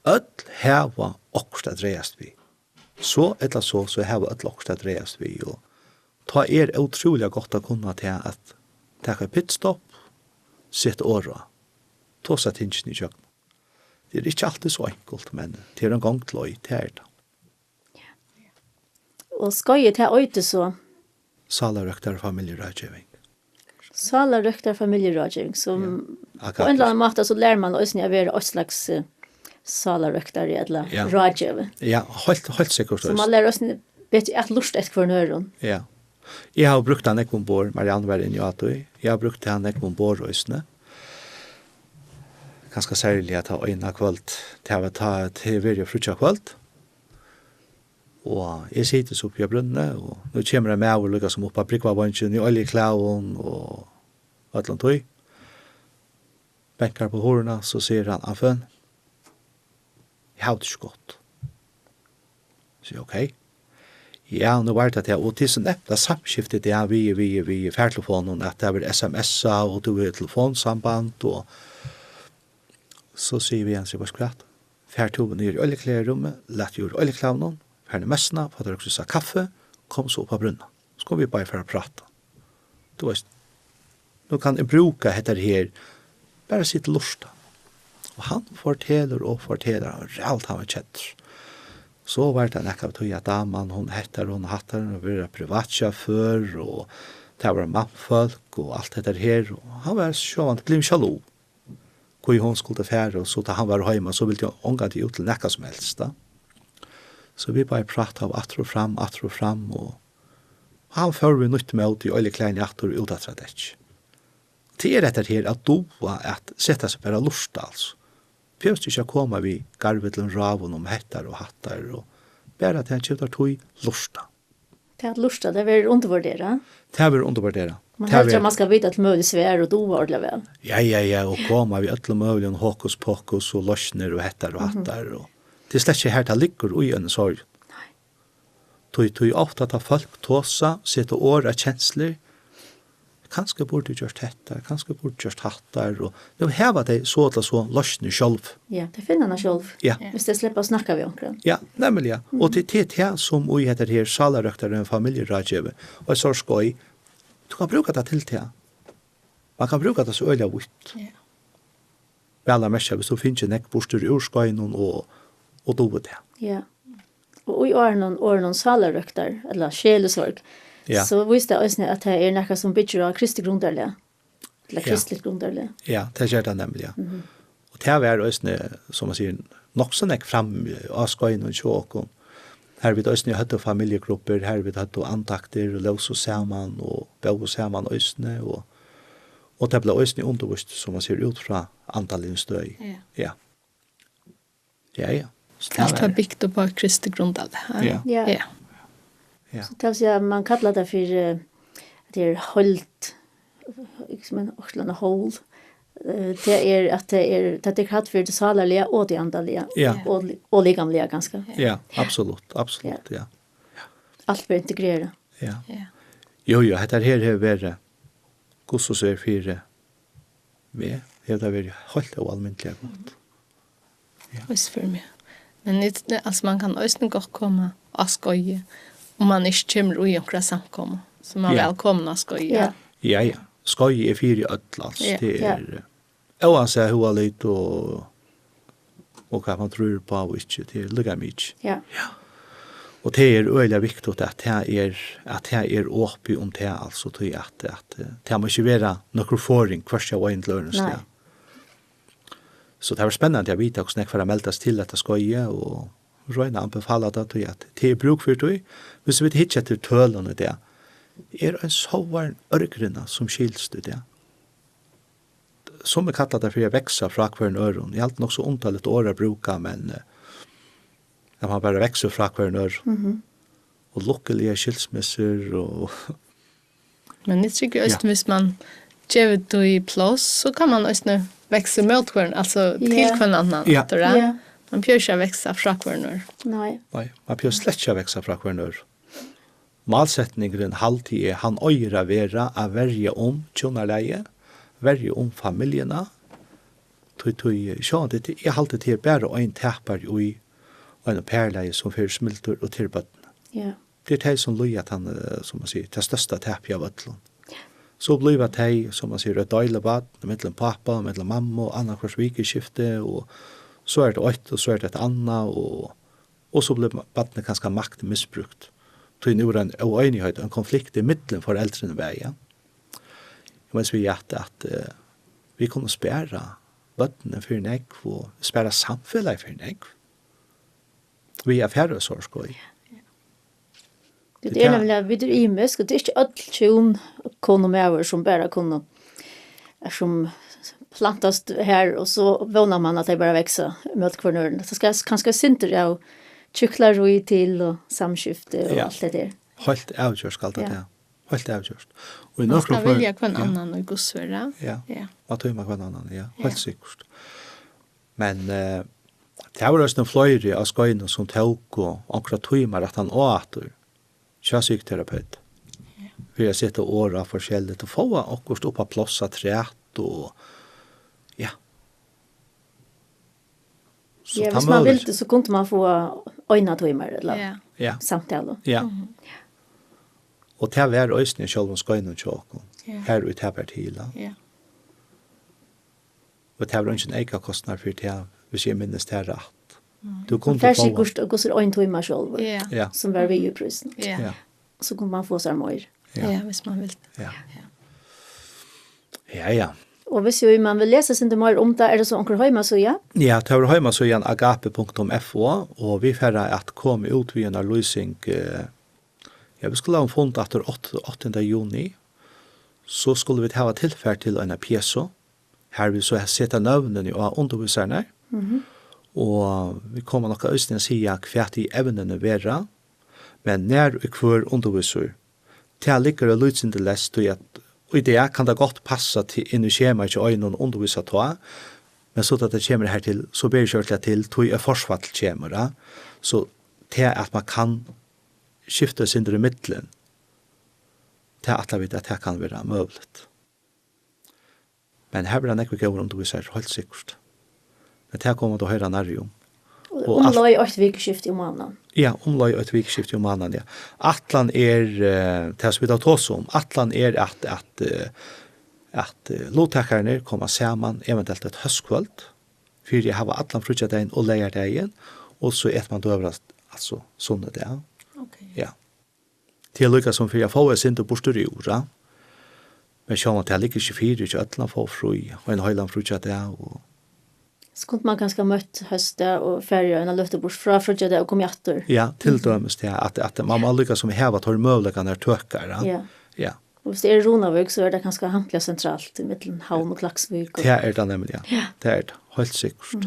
öll här var också att rejäst vi. Så eller så här var öll också att rejäst vi och ta otroligt gott att kunna till att ta ett pitstop sitt åra. Tossa tingen i kjøkken. Det er ikke alltid så enkelt, men det er en gang til å det er det. Och ska ju ta öte så. Salarøkter familjerådgivning. Sala röktar familjerådgivning som Ja. på en eller annan måte så lär man oss när vi är ett slags sala röktar eller Ja. rådgivare. Ja, helt sikkert. Så man lär oss bättre att lust ett för nöron. Ja. Jeg har brukt han ikke ombord, Marianne var inne i Atøy. Jeg har brukt han ikke ombord Øysene. Ganske særlig at ha øyne kvöld til virje frutja kvöld. Og jeg sitter så oppe i brunnet, og nå kommer jeg med og lukker som oppe av brikvavannsjen i oljeklaven og et tøy. Bänkar på hårene, så sier han, Aføn, jeg har det ikke godt. Så jeg, ok. Ja, nu var det at jeg, og til sånn det samskiftet det er vi færtelefonen, at det er sms'er, og du har telefonsamband, og så sier vi en seg på skvatt. Færtoven ned i oljeklærrommet, lett gjorde oljeklavnen, færne messene, for at dere sa kaffe, kom så opp av brunna. Så kom vi bare for å prate. Du vet, nå kan jeg bruke dette her, bare sitte lusta. Og han forteller, han realt han var kjent. Så var det en ekka tog at damen, hun hattar, og var privatsjåfør, og det var mannfolk, og alt dette her. Og han var sjåvant glimsjalo, hvor hun skulle fære, og så da han var hjemme, så ville jeg ånga det ut til nekka som helst. Da. Så vi bare pratet av atro fram, og han fører vi nytt med ut i oljeklein i atro ut at det ikke. Det er dette her at doa at sette seg bare lust, altså. Fyrst ikke koma vi garvet til en ravun om hettar og hattar, og bare at han kjøptar tog lusta. Det att lusta det är undervärdera. Det är undervärdera. Man helst man ska veta att möjligt svär och då var det väl. Ja, og koma vi alla möjligen hokus pokus og lossner og hettar og hattar, og det er slett ikke her det ligger i en sorg. Tog ofta at folk tåsa, sitte åra kjensler, kanskje burde gjort hettar, kanskje burde gjort hattar, og det var det så eller så lossner själv. Ja, det finner han själv. Ja. Hvis det slipper å snakke vi omkring. Ja, nemlig ja. Og det er det som vi heter her salarøkter en familjerådgiver, og så skoj, du kan bruka det til det. Man kan bruka det så øyla vitt. Ja. Vel av mest, hvis du finner nek bostur ur skøyen og do det. Ja. Og i åren salarøkter, eller sjelesorg, Ja. så visste jeg også at det er noe som bygger av kristi grunderlig. Eller kristelig grunderlig. Ja, det gjør det nemlig, ja. Og det var også, som man sier, nok så nek fram av skøyen og sjåken. Her vi også hadde familjegrupper, her vi hadde antakter, og løs og saman, og bøg og saman øsne, og det ble også undervist, som man sier, ut fra antallet støy. Ja. Ja. Allt var byggt på kristi grundalde. Ja. Ja. Ja. Så det vil si man kallar det for at det er holdt, ikke som en årslande hold. Det er at det er hatt for det salarlige og det andalige. Ja. Og ligamlige ganske. Ja, absolutt, ja. Alt blir integreret. Ja. Ja. Jo, dette her har vært gossos er fire med. Det har vært helt og almindelig godt. Også for meg. Men altså, man kan også godt komme og skoje, om man ikke kommer ui omkring samkommet. Så man er velkommen og skoje. Ja. Ja. Skoj er fire ødel, altså. Ja. Det er oansett hva litt og hva man tror på og ikke. Det er lukket mye. Ja. Och det är öliga viktigt att det är uppe om det alltså till att det måste vara någon föring första gången till lönen. Så det var spännande att veta också när för att meldas till att det ska ge och röna anbefalla det till att det är bruk för det. Hvis vi hittar till tölen och det en sån örgrunna som skils det. Som är kallat det för att växa från kvar öron. Det är alltid nog så ontaligt år att bruka, men när man bara växer från kvar öron. Och lyckliga skilsmässor och... Men det tycker jag hvis man ger det i plats så kan man också växa mot kvar, alltså till kvar annan. Ja. Man behöver inte växa från kvar. Nej, man behöver slett inte växa från kvar. Malsättningen halvtid är han øyra vera av värje om tjonarleie, värje om familjerna. Jag halte til bare en täpar i en perleie som fyrir smiltur og til bøtten. ja. Det er de som løy at han, som man sier, det største täpja av øtlån. Så blir det de, som man sier, et døyle bad, mellom pappa, mellom mamma, og annan kvars vikeskifte, og så det ett och så det ett annat, och så blir badene ganske makt misbrukt. Till nu en oenighet, en konflikt i mitten för äldre vägen. Men vi att vi kommer spärra vattnet för en och spärra samhället för en vi är färre så skoj. Det är nämligen vid imesk och det är inte all tjon konomäver som bara kunde som plantas här och så vånar man att det bara växer mot kvarnören. Det ska kanske synter jag cyklar roi till och samskifte och allt det där. Helt avgjort skal det. Helt avgjort. Och man ska vilja kvann annan och gossvärda. Ja. Vad tror man kvann annan? Ja, helt säkert. Men det var just en flöjre av skojen som tog och ankra timmar att han åter psykoterapeut. För jag sitter åra forskjelligt och få och stå på plats att rätt och ja. Så hvis man vill det så kunde man få öjna timmar eller samtal. Ja. Och det var ösnen själv om skojen och tjocken. Här ut här partila. Ja. Och det var inte en eka kostnad för det hvis jag minns det rätt. Du kunde få... Färsigurst och gosser öjna timmar själv. Ja. Som var vi i prisen. Ja. Så kunde man få sig mer. Ja, hvis man vill. Ja. Och hvis man vill läsa sin mer om det, är det så onkel hemma så ja? Ja, det har hemma så igen agape.fo och vi färra att komma ut vid en lösning. Vi skulle ha funnet efter 8. juni så skulle vi ha tillfälle till en pjäso. Här vi så sätta navnen i undervisarna. Och vi kommer nog att säga kvart i ämnen vera. Men när och kvar undervisar till ligger det lite läst och och det kan det gott passa till in i schemat och någon undervisar ta. Men så att det kommer här till så blir det till tog försvall kommer så till att man kan skifta sin i mitten. Till att vi det kan vara möjligt. Men här blir det inte gå runt och så helt säkert. Det här kommer att höra närjum. Och omlöj ett vikskift i månaden. Ja, omlöj ett vikskift i månaden, ja. Atlan det som vi tar tås om, atlan att lovtakarna kommer samman eventuellt ett höstkvöld, för jag har atlan frutjadein och lejardein, och så ett man dövrar alltså sånne det. Okej. Ja. Till lyckas som för jag får sin till bostadjora. Men så man till lyckas 24 i atlan får fri och en höjlan frutjadein och så kunde man ganska mött hösta och färja en lyfta bort från frutjade och kom jätter. Ja, till dömes det att man må lyckas som här vad tar möjligheten när tökar. Ja. Och det är Ronavik så är det ganska hampla centralt i mitten Havn och Klaxvik. Det är det nämligen. Ja. Det är det, helt säkert.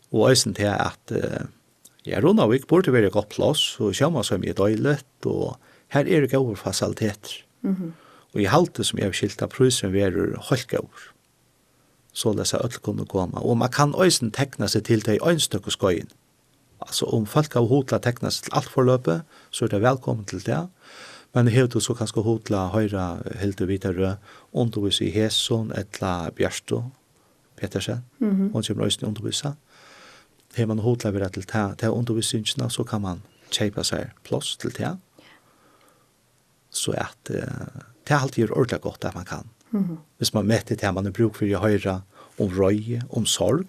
Och ösen till att Ronavik borde vara gott plats och känna sig med dåligt och här är det goda faciliteter. Och i halte som jag skilta prisen är helt goda. Så läsa öll kunna komma. Och man kan ösen teckna sig till det önstöck skojen. Alltså om folk har hotla teckna sig till allt förlöpet så är det välkommen till det. Men det heter så kanske hotla höra helt vidare undervis i Hässon eller Bjärsto Petersen. Hon kommer ösen undervisa. Har man hotla vidare till det undervisningarna så kan man köpa sig plats till det. Så att det är alltid ordentligt gott att man kan. Hvis man mäter det man bruk för att höra om röje, om sorg,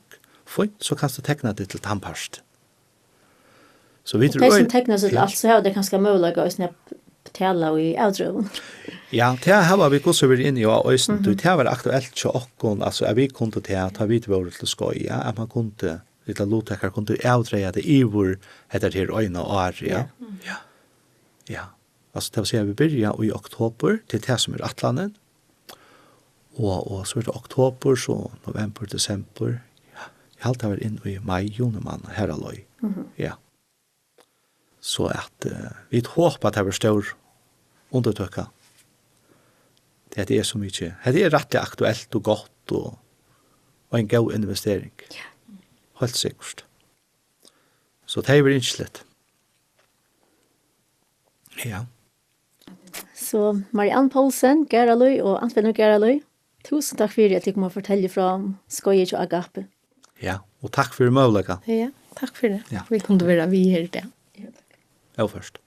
så kan det teckna det till tandpast. Så vi Det som teknar sig till allt så här det kanske möjligt att snabbt betala och i outdriven. Ja, det här var vi också varit inne i och det här var aktuellt så och alltså är vi kunde ta vid vår till skoj, ja, att man kunde lite lotäckar kunde outdreja det i vår heter till öjna och är, ja. Ja. Ja. Alltså det vill säga vi börjar i oktober till det som är Atlanten. Och så är det oktober, så november, december. Ja. Jag har alltid varit in i maj, juneman, här alloj. Ja. Så att vi hoppas att det blir stor undertøkka. Det är så mycket. Det är rätt aktuellt och gott och en god investering. Ja. Helt säkert. Så det är inslätt. Ja. Så Marianne Poulsen, Geraløy og Antvinner Geraløy, tusen takk for at du kom og fortelle fra Skoje og Agape. Ja, og takk for muligheten. Ja, takk for det. Ja. Vi kunne være vi her det. Ja, først.